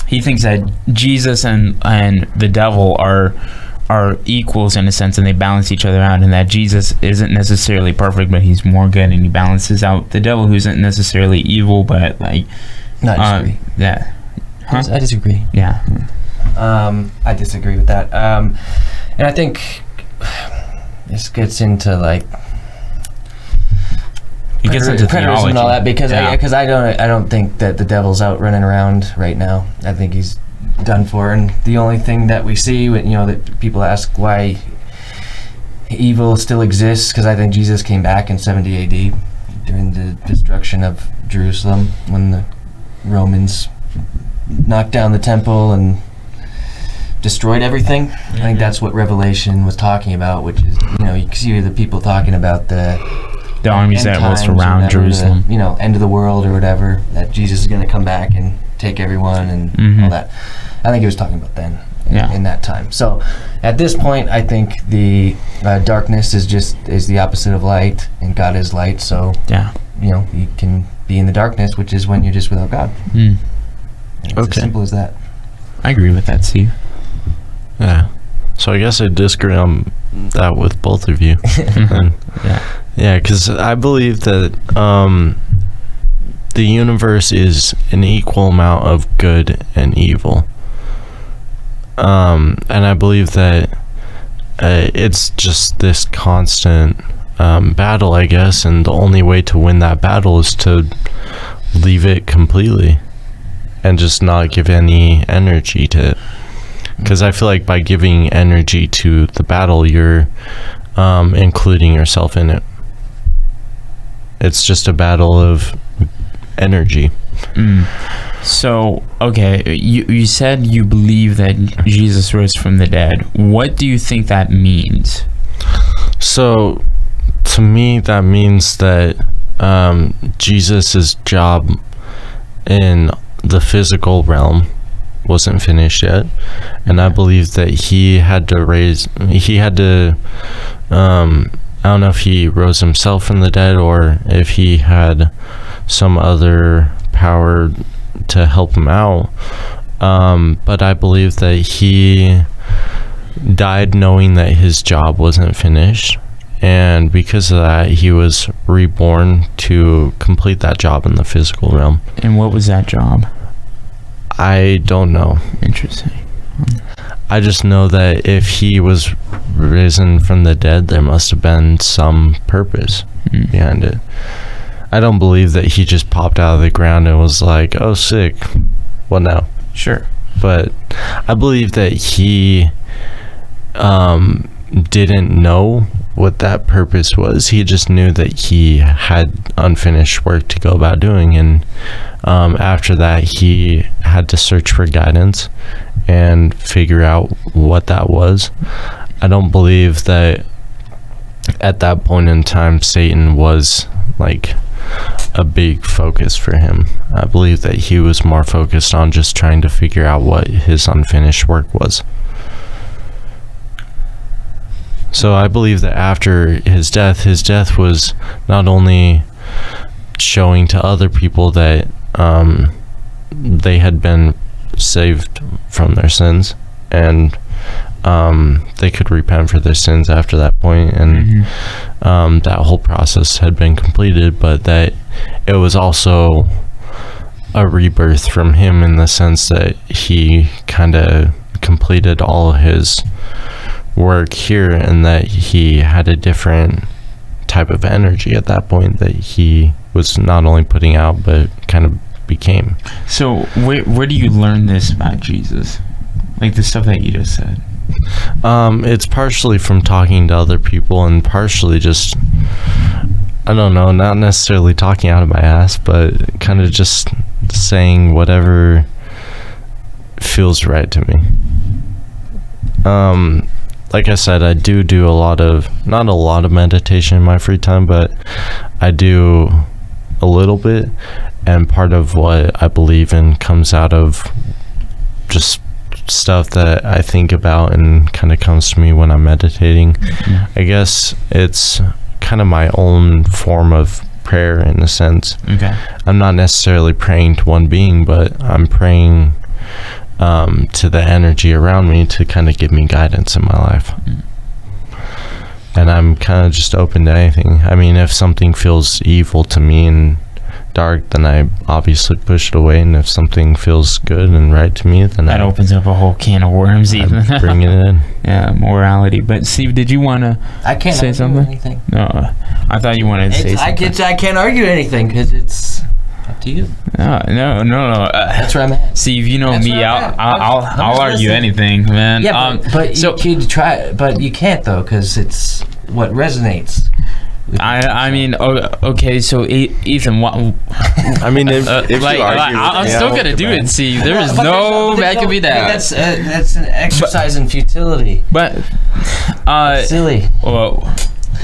he thinks that Jesus and the devil are equals in a sense, and they balance each other out, and that Jesus isn't necessarily perfect, but he's more good, and he balances out the devil, who isn't necessarily evil, but like disagree. Yeah. Huh? I disagree. Yeah. I disagree with that. And I think this gets into like preterism and all that, because I don't think that the devil's out running around right now. I think he's done for, and the only thing that we see, that people ask why evil still exists, because I think Jesus came back in 70 AD during the destruction of Jerusalem, when the Romans knocked down the temple and destroyed everything. I think that's what Revelation was talking about, which is, you can see the people talking about the armies that will surround Jerusalem, end of the world or whatever, that Jesus is going to come back and take everyone and all that. I think he was talking about then. Yeah. In that time. So at this point, I think the darkness is the opposite of light, and God is light. So yeah, you can be in the darkness, which is when you're just without God. And it's as simple as that. I agree with that, Steve. Yeah. So I guess I disagree on that with both of you. And, yeah, because I believe that the universe is an equal amount of good and evil. And I believe that it's just this constant battle, I guess, and the only way to win that battle is to leave it completely and just not give any energy to it. Because I feel like by giving energy to the battle, you're including yourself in it. It's just a battle of energy. So, okay, you said you believe that Jesus rose from the dead. What do you think that means? So, to me, that means that Jesus' job in the physical realm wasn't finished yet, and I believe that he had to I don't know if he rose himself from the dead or if he had some other power to help him out, but I believe that he died knowing that his job wasn't finished, and because of that he was reborn to complete that job in the physical realm. And what was that job? I don't know. Interesting. I just know that if he was risen from the dead, there must have been some purpose behind it. I don't believe that he just popped out of the ground and was like, oh, sick. Well, no. Sure. But I believe that he didn't know what that purpose was. He just knew that he had unfinished work to go about doing. And after that, he had to search for guidance and figure out what that was. I don't believe that at that point in time, Satan was like a big focus for him. I believe that he was more focused on just trying to figure out what his unfinished work was. So I believe that after his death was not only showing to other people that they had been saved from their sins, and they could repent for their sins after that point, and that whole process had been completed, but that it was also a rebirth from him in the sense that he kind of completed all of his work here, and that he had a different type of energy at that point that he was not only putting out but kind of became. So where do you learn this about Jesus, like the stuff that you just said? It's partially from talking to other people, and partially just, I don't know, not necessarily talking out of my ass, but kind of just saying whatever feels right to me. Like I said, I do a lot of, not a lot of meditation in my free time, but I do a little bit, and part of what I believe in comes out of just stuff that I think about and kind of comes to me when I'm meditating. I guess it's kind of my own form of prayer in a sense. Okay. I'm not necessarily praying to one being, but I'm praying to the energy around me to kind of give me guidance in my life. And I'm kind of just open to anything. I mean, if something feels evil to me and dark, then I obviously push it away, and if something feels good and right to me, then that opens up a whole can of worms. Even bring it in. Yeah, morality. But Steve, did you want to say something? Anything. No, I thought you wanted to say something. I can't argue anything because it's up to you. No. That's where I'm at. Steve, you know That's me. I'll argue listening. anything, man. Yeah, but you could try, but you can't though, because it's what resonates. I mean, okay, so Ethan, what? I mean, if you argue I'm still gonna do it. See, there is no backing me down. That's an exercise in futility. But silly. Well,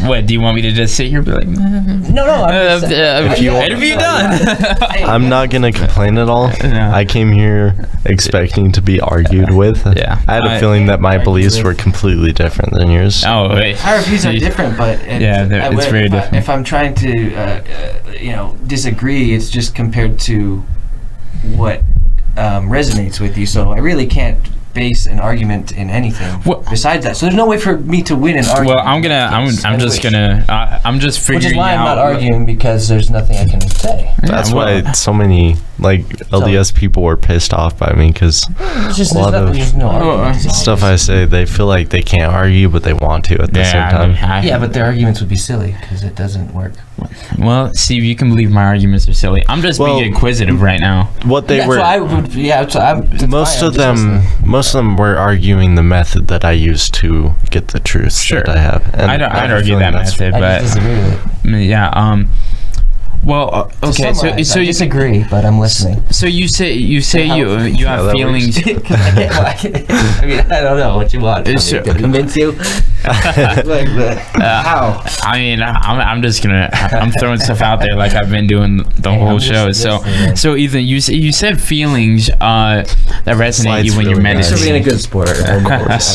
What, do you want me to just sit here and be like, No, I'm just, if you want- interview done? I'm not gonna complain at all. No. I came here expecting to be argued with. Yeah. I had a feeling that my beliefs were completely different than yours. Oh, wait. our views are different, but it's very different. If I'm trying to, disagree, it's just compared to what resonates with you. So I really can't base an argument in anything besides that. So there's no way for me to win an argument. Well, I'm just figuring Which is why I'm out. not arguing, because there's nothing I can say. That's why so many LDS people were pissed off by me, because It's just a lot of there's no argument. stuff I say, they feel like they can't argue, but they want to at the same time. Yeah, but their arguments would be silly because it doesn't work. Well, Steve, you can believe my arguments are silly. I'm just being inquisitive right now. What they That's were, what I would. Yeah, that's what I'm. most of them were arguing the method that I use to get the truth that I have. And I'd I have a argue feeling that that's- method, I but just disagree with it. yeah. Well, okay. So I you disagree, but I'm listening. So you say you have that feelings. I mean, I don't know what you want. So- To convince you? How? I mean, I'm just gonna I'm throwing stuff out there like I've been doing the whole I'm just show. listening. So Ethan, you said feelings that resonate Slides you when you're really nice. Just being a meditating. good sport.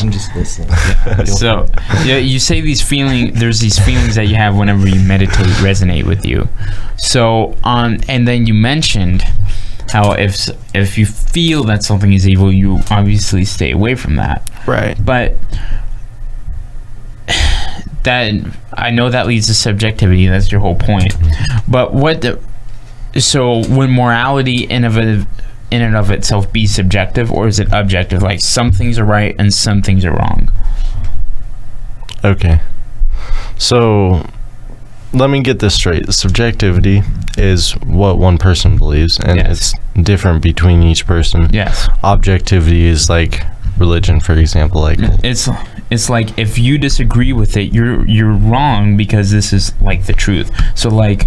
I'm just listening. So yeah, you say there's these feelings that you have whenever you meditate resonate with you. So and then you mentioned how if you feel that something is evil, you obviously stay away from that. Right. But that I know that leads to subjectivity. That's your whole point. But so would morality in and of itself be subjective, or is it objective? Like some things are right and some things are wrong. Okay. So let me get this straight. Subjectivity is what one person believes, and Yes. it's different between each person. Yes. Objectivity is like religion, for example. Like It's like if you disagree with it, you're wrong because this is like the truth. So like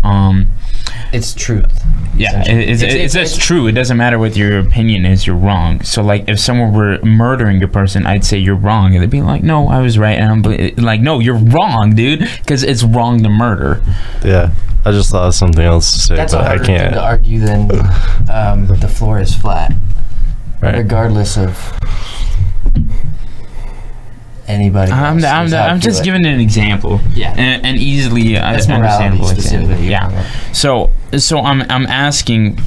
It's truth. yeah, it's just true. It doesn't matter what your opinion is. You're wrong. So like if someone were murdering a person, I'd say you're wrong, and they'd be like, no, I was right, and I'm like, no, you're wrong, dude, because it's wrong to murder. yeah. I just thought of something else to say, That's but a I harder thing can't. to argue than the floor is flat, Right. regardless of anybody. I'm just giving an example. Yeah. And easily That's morality understandable. specifically. Yeah. So I'm asking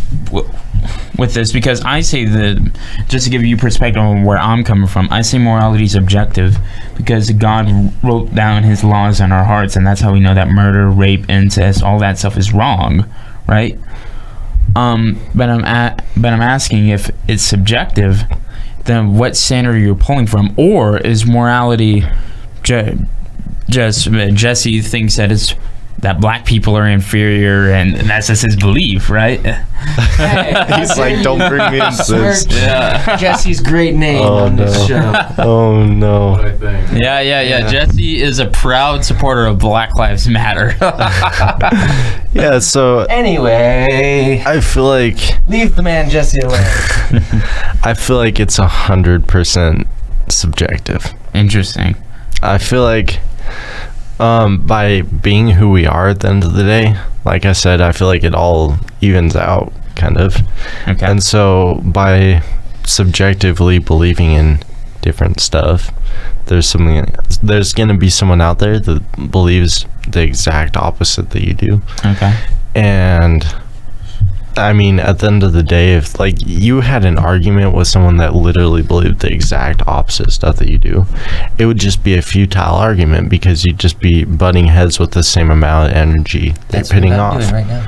with this because I say that, just to give you perspective on where I'm coming from, I say morality is objective because God wrote down his laws on our hearts, and that's how we know that murder, rape, incest, all that stuff is wrong, right? But I'm asking, if it's subjective, then what standard are you pulling from? Or is morality just Jesse thinks that it's that black people are inferior, and that's just his belief, right? He's like, don't bring me into this. Yeah. Jesse's great name on this show. Oh no. Yeah. Jesse is a proud supporter of Black Lives Matter. Yeah, so Anyway, I feel like leave the man Jesse alone. I feel like it's 100% subjective. Interesting. I feel like by being who we are at the end of the day, like I said, I feel like it all evens out, kind of. Okay. And so by subjectively believing in different stuff, there's going to be someone out there that believes the exact opposite that you do. Okay. And I mean, at the end of the day, if like you had an argument with someone that literally believed the exact opposite stuff that you do, it would just be a futile argument because you'd just be butting heads with the same amount of energy that That's you're pitting what I'm off. doing right now.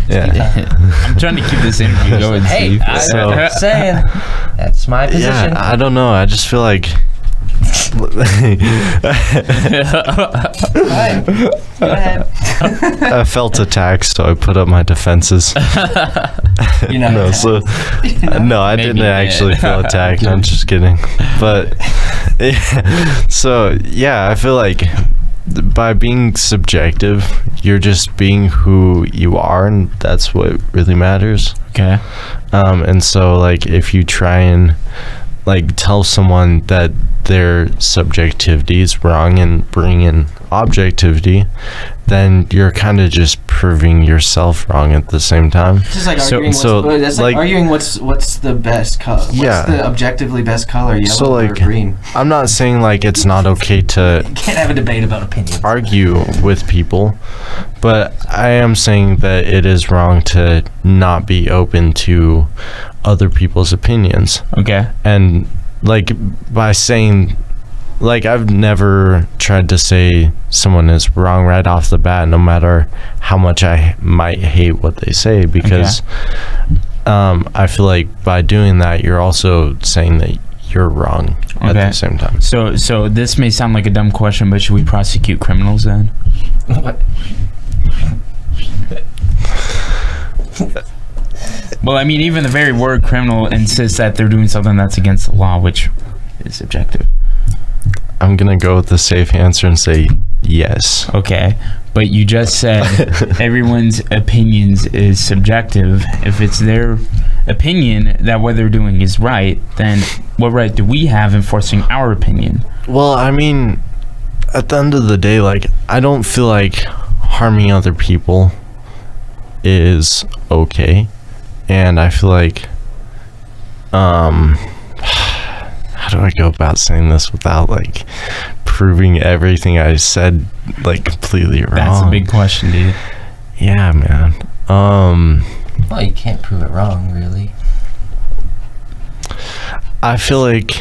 Yeah. I'm trying to keep this interview going, Hey, Steve. I'm So- saying that's my position. Yeah, I don't know. I just feel like Fine. Go ahead. I felt attacked, so I put up my defenses. You're not No, so no, I Maybe, didn't yeah. actually feel attacked. I'm just kidding. But so yeah, I feel like by being subjective, you're just being who you are, and that's what really matters. Okay. And so like if you try and like tell someone that their subjectivity is wrong and bring in objectivity, then you're kind of just proving yourself wrong at the same time. It's just like So- arguing so, that's like like- arguing what's the best color. What's Yeah. the objectively best color, yellow So, or like, green? I'm not saying like it's not okay to You can't have a debate about opinions. argue with people, but I am saying that it is wrong to not be open to other people's opinions. Okay. And like by saying, like, I've never tried to say someone is wrong right off the bat, no matter how much I might hate what they say, because I feel like by doing that, you're also saying that you're wrong at Okay. the same time. So this may sound like a dumb question, but should we prosecute criminals then? What? Well, I mean, even the very word criminal insists that they're doing something that's against the law, which is subjective. I'm gonna go with the safe answer and say yes. Okay, but you just said everyone's opinions is subjective. If it's their opinion that what they're doing is right, then what right do we have enforcing our opinion? Well, I mean, at the end of the day, like, I don't feel like harming other people is okay. And I feel like, how do I go about saying this without, like, proving everything I said, like, completely wrong? That's a big question, dude. Yeah, man. Well, you can't prove it wrong, really. I feel like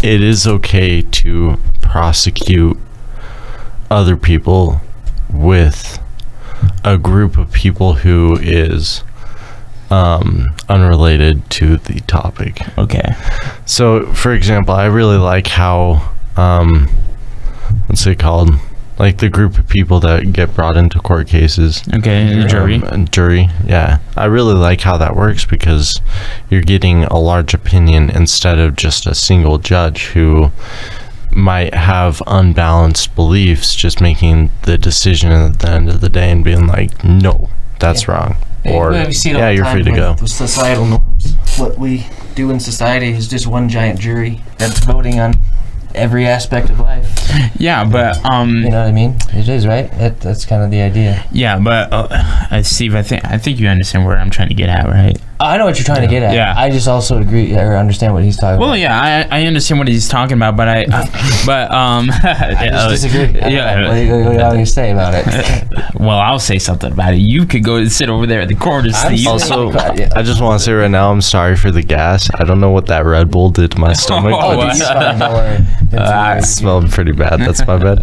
it is okay to prosecute other people with a group of people who is unrelated to the topic. Okay. So, for example, I really like how what's it called? Like the group of people that get brought into court cases. Okay, jury. Jury, yeah. I really like how that works because you're getting a large opinion instead of just a single judge who might have unbalanced beliefs, just making the decision at the end of the day and being like, no, that's wrong. Or, you see it all yeah, the you're time free to go. with societal norms. What we do in society is just one giant jury that's voting on every aspect of life. Yeah, but You know what I mean? It is, right? That's kind of the idea. yeah, but Steve, I think you understand where I'm trying to get at, right? I know what you're trying to get at. Yeah. I just also agree or understand what he's talking Well, about. yeah, I understand what he's talking about, but I just disagree. Yeah. What do you say about it? Well, I'll say something about it. You could go and sit over there at the corner, Steve. Also, Yeah. I just want to say right now, I'm sorry for the gas. I don't know what that Red Bull did to my stomach. Oh, but what? It's fine, don't worry. it smelled pretty bad. That's my bad.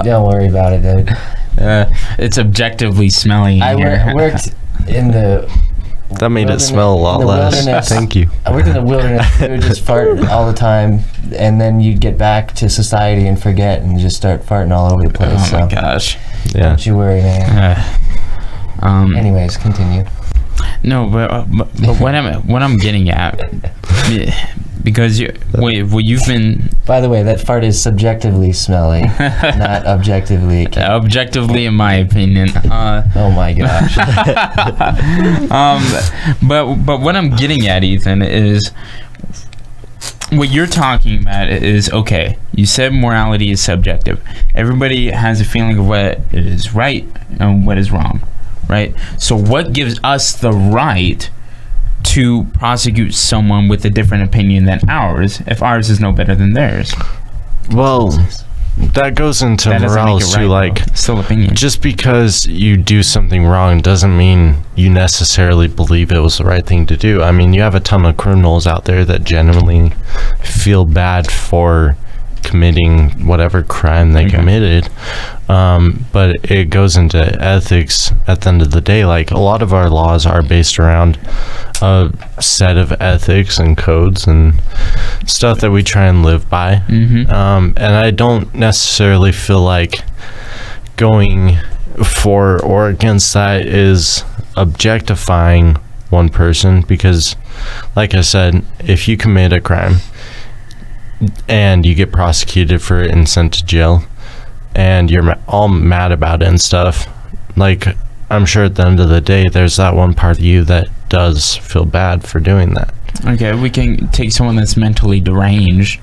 Don't worry about it, dude. It's objectively smelly. I in here. worked in the That made it smell a lot in the less. wilderness. Thank you. I worked in the wilderness. We would just fart all the time, and then you'd get back to society and forget, and just start farting all over the place. Oh my so gosh. Yeah. don't you worry, man. Anyways, continue. No, but what I'm getting at, because you've been By the way, that fart is subjectively smelly, not objectively. objectively, in my opinion. Oh my gosh. But what I'm getting at, Ethan, is what you're talking about is, okay, you said morality is subjective. Everybody has a feeling of what is right and what is wrong, right? So what gives us the right to prosecute someone with a different opinion than ours if ours is no better than theirs? Well, that goes into That doesn't make morals it too. right, Like, though. Still opinion. just because you do something wrong doesn't mean you necessarily believe it was the right thing to do. I mean, you have a ton of criminals out there that genuinely feel bad for committing whatever crime they committed, but it goes into ethics at the end of the day. Like, a lot of our laws are based around a set of ethics and codes and stuff that we try and live by. And I don't necessarily feel like going for or against that is objectifying one person, because, like I said, if you commit a crime and you get prosecuted for it and sent to jail and you're all mad about it and stuff, like, I'm sure at the end of the day there's that one part of you that does feel bad for doing that. Okay, we can take someone that's mentally deranged,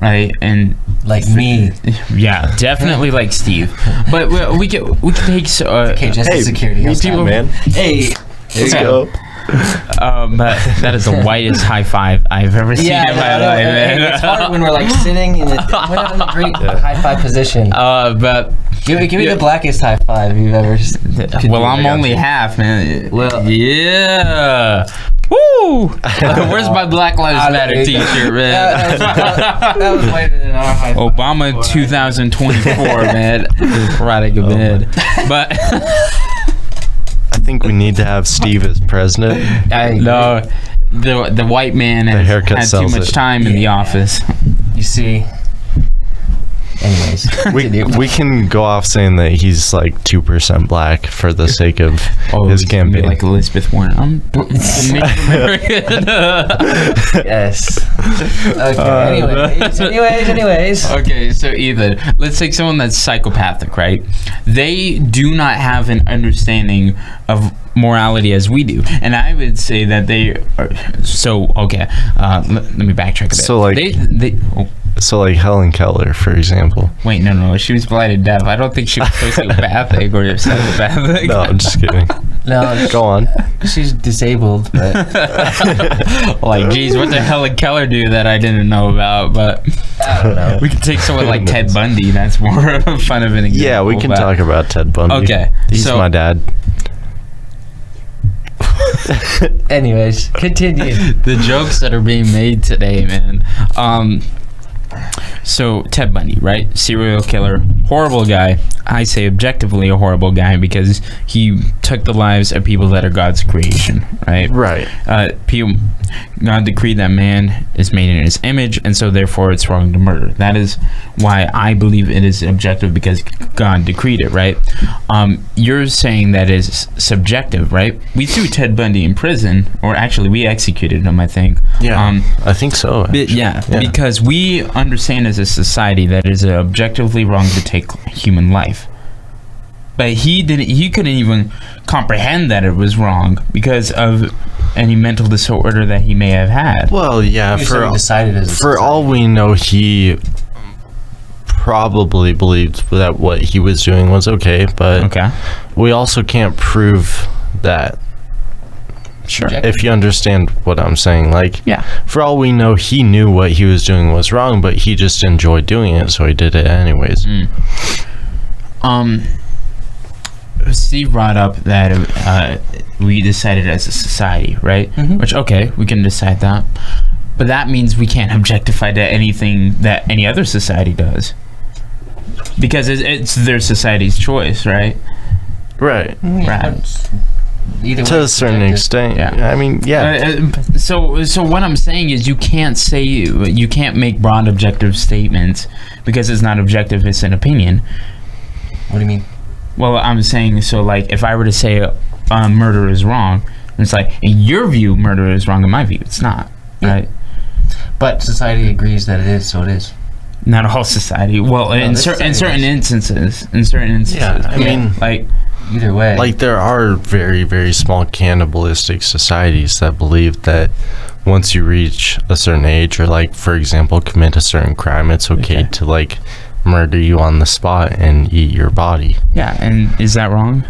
right? And Like me. yeah, definitely like Steve. But we can take Okay, just Hey, security. me too, man. Hey. Let's go. but that is the whitest high five I've ever seen in my life, man. It's hard when we're like sitting in we're not in a great high five position. But Give me the blackest high five you've ever. well, I'm only half, man. Well, yeah. Woo! Where's my Black Lives Matter T-shirt, man? that was whiter than our high five. Obama 2024, man. Right a good bed. But I think we need to have Steve as president. no, the white man has haircut had too sells much it. time in the office. You see. Anyways, We can go off saying that he's like 2% black for the sake of his he's gonna be campaign. like Elizabeth Warren. I'm Native American. yes. Okay. Anyways. Okay, so Ethan, let's take someone that's psychopathic, right? They do not have an understanding of morality as we do, and I would say that they are. So okay, let me backtrack a bit. So, like- So like Helen Keller, for example. Wait, no, she was blind deaf. I don't think she was sociopathic or psychopathic. No, I'm just kidding. No, Go on. she's disabled, but Like, geez, what did Helen Keller do that I didn't know about? But I don't know. we could take someone like Ted Bundy. That's more fun of an example. Yeah, we can but- talk about Ted Bundy. Okay, He's so- my dad. Anyways, continue. The jokes that are being made today, man. So Ted Bundy, right? Serial killer, horrible guy. I say objectively a horrible guy because he took the lives of people that are God's creation, right? Right. God decreed that man is made in his image, and so therefore it's wrong to murder. That is why I believe it is objective, because God decreed it, right? You're saying that is subjective, right? We threw Ted Bundy in prison, or actually we executed him, I think. Yeah, I think so. Yeah, because we understand as a society that it is objectively wrong to take human life. But he couldn't even comprehend that it was wrong because of any mental disorder that he may have had. Well, yeah, for all we know, he probably believed that what he was doing was okay, but we also can't prove that. Sure. If you understand what I'm saying, like, for all we know, he knew what he was doing was wrong, but he just enjoyed doing it, so he did it anyways. Steve brought up that we decided as a society, right? Which, okay, we can decide that, but that means we can't objectify to anything that any other society does, because it's their society's choice, right? Right. Either to way, a certain extent. I mean, so what I'm saying is you can't make broad objective statements because it's not objective, it's an opinion. What do you mean? Well, I'm saying, so like if I were to say murder is wrong, it's like in your view murder is wrong, in my view it's not, right? But society agrees that it is, so it is. Not all society. Well, in certain instances. Yeah, I mean, like either way, like there are very, very small cannibalistic societies that believe that once you reach a certain age, or like, for example, commit a certain crime, it's okay to like murder you on the spot and eat your body. Yeah, and is that wrong?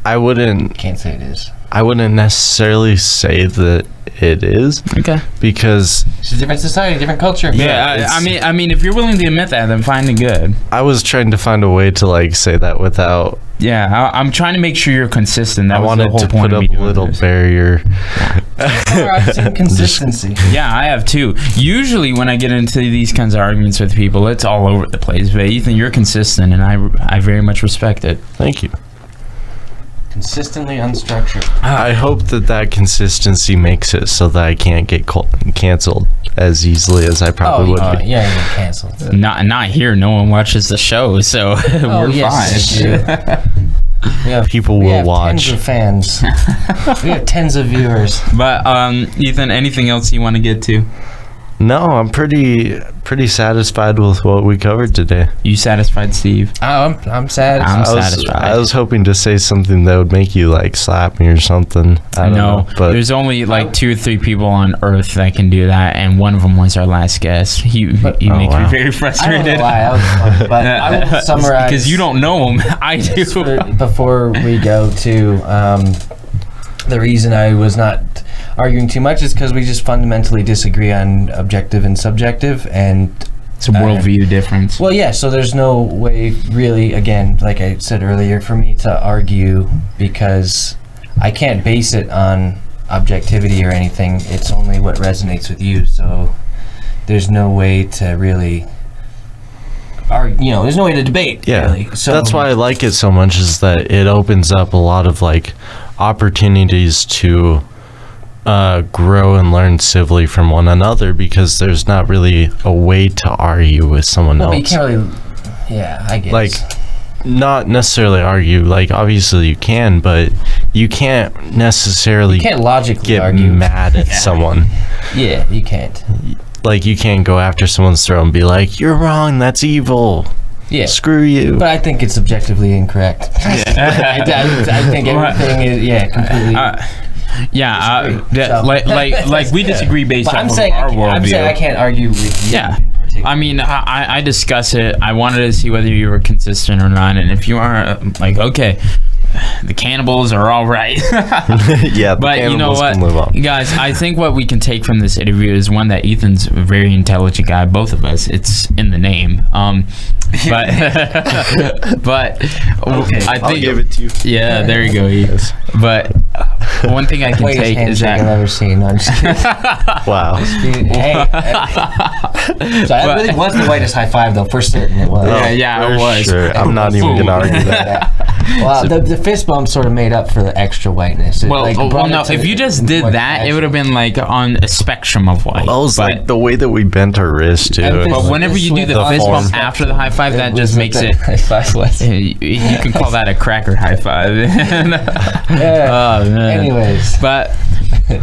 Can't say it is. I wouldn't necessarily say that it is. Okay. Because it's a different society, different culture. Yeah, I mean, if you're willing to admit that, then fine and good. I was trying to find a way to like say that without. Yeah, I'm trying to make sure you're consistent. That I was wanted the whole to point put of up me a little barrier. I've seen consistency. Yeah, I have too. Usually when I get into these kinds of arguments with people, it's all over the place. But Ethan, you're consistent, and I very much respect it. Thank you. Consistently unstructured. I hope that consistency makes it so that I can't get canceled as easily as I probably would be. Yeah, you get canceled. Not here. No one watches the show, so we're fine. People will watch. Tens of fans. We have tens of viewers. But Ethan, anything else you want to get to? No, I'm pretty satisfied with what we covered today. You satisfied, Steve? I'm sad. I'm satisfied. I was hoping to say something that would make you like slap me or something. I don't know, but there's only like 2 or 3 people on Earth that can do that, and one of them was our last guest. He makes me very I don't frustrated. know why. That was funny, but I will summarize Because you don't know him. I do. before we go to the reason I was not arguing too much is because we just fundamentally disagree on objective and subjective, and It's a worldview difference. well, yeah. So there's no way, really. Again, like I said earlier, for me to argue because I can't base it on objectivity or anything. It's only what resonates with you. So there's no way to really argue. There's no way to debate. yeah, really. So that's why I like it so much, is that it opens up a lot of like opportunities to grow and learn civilly from one another, because there's not really a way to argue with someone Well, else. you can't really. Yeah, I guess. Like, not necessarily argue. Like, obviously you can, but you can't necessarily you can't logically get argue. mad at someone. Yeah, you can't. Like, you can't go after someone's throat and be like, "You're wrong. That's evil. Yeah. Screw you." But I think it's objectively incorrect. I think everything is completely. Like we disagree based But off I'm of saying our I'm saying I worldview. can't argue with you. Yeah. in particular. I mean, I discuss it. I wanted to see whether you were consistent or not, and if you are, like, okay, the cannibals are all right. Yeah, the But you know cannibals what, can live on. guys? I think what we can take from this interview is one, that Ethan's a very intelligent guy. Both of us. It's in the name. But I I'll think give it to you. Yeah, there you go. Ethan. But one thing I can Greatest take is handshake I've that. ever seen. No, I'm just kidding. Wow. Hey, so that really was the whitest high five, though. For certain, it was. Yeah, For it was. Sure. I'm not even gonna argue that. Well, the fist bump sort of made up for the extra whiteness. It, Well, brought no. it to If you just did what that, it actually- would have been like on a spectrum of white. That was But- like the way that we bent our wrist too. And But whenever you do the The fist form. bump after the high five, that was just what makes the it. high five was. You can call that a cracker high five. Yeah. Oh man. Anyways. But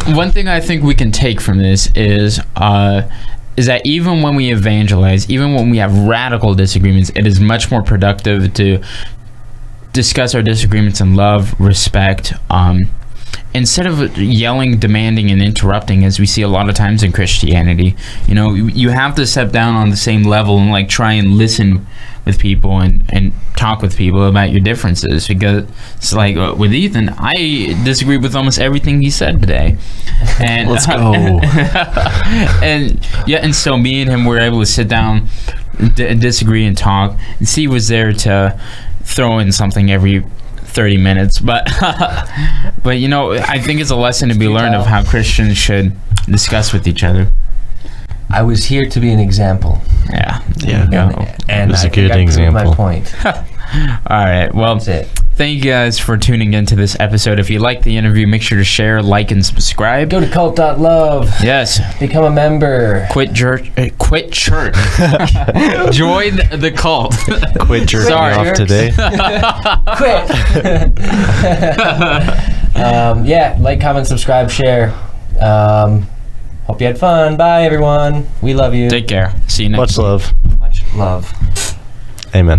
one thing I think we can take from this is that even when we evangelize, even when we have radical disagreements, it is much more productive to discuss our disagreements in love, respect, instead of yelling, demanding, and interrupting, as we see a lot of times in Christianity. You have to step down on the same level and like try and listen with people and talk with people about your differences, because it's like with Ethan, I disagree with almost everything he said today, and Let's go. and so me and him were able to sit down, disagree, and talk. And Steve was there to throw in something every 30 minutes, but I think it's a lesson to be learned of how Christians should discuss with each other. I was here to be an example. Yeah. Yeah. And It was I a think good I proved example. my point. All right. Well, That's it. thank you guys for tuning into this episode. If you liked the interview, make sure to share, like, and subscribe. Go to cult.love. Yes. Become a member. Quit church. Join the cult. Quit jerking Sorry. off today. Quit. Like, comment, subscribe, share. Hope you had fun. Bye, everyone. We love you. Take care. See you next Much love. Much love. Amen.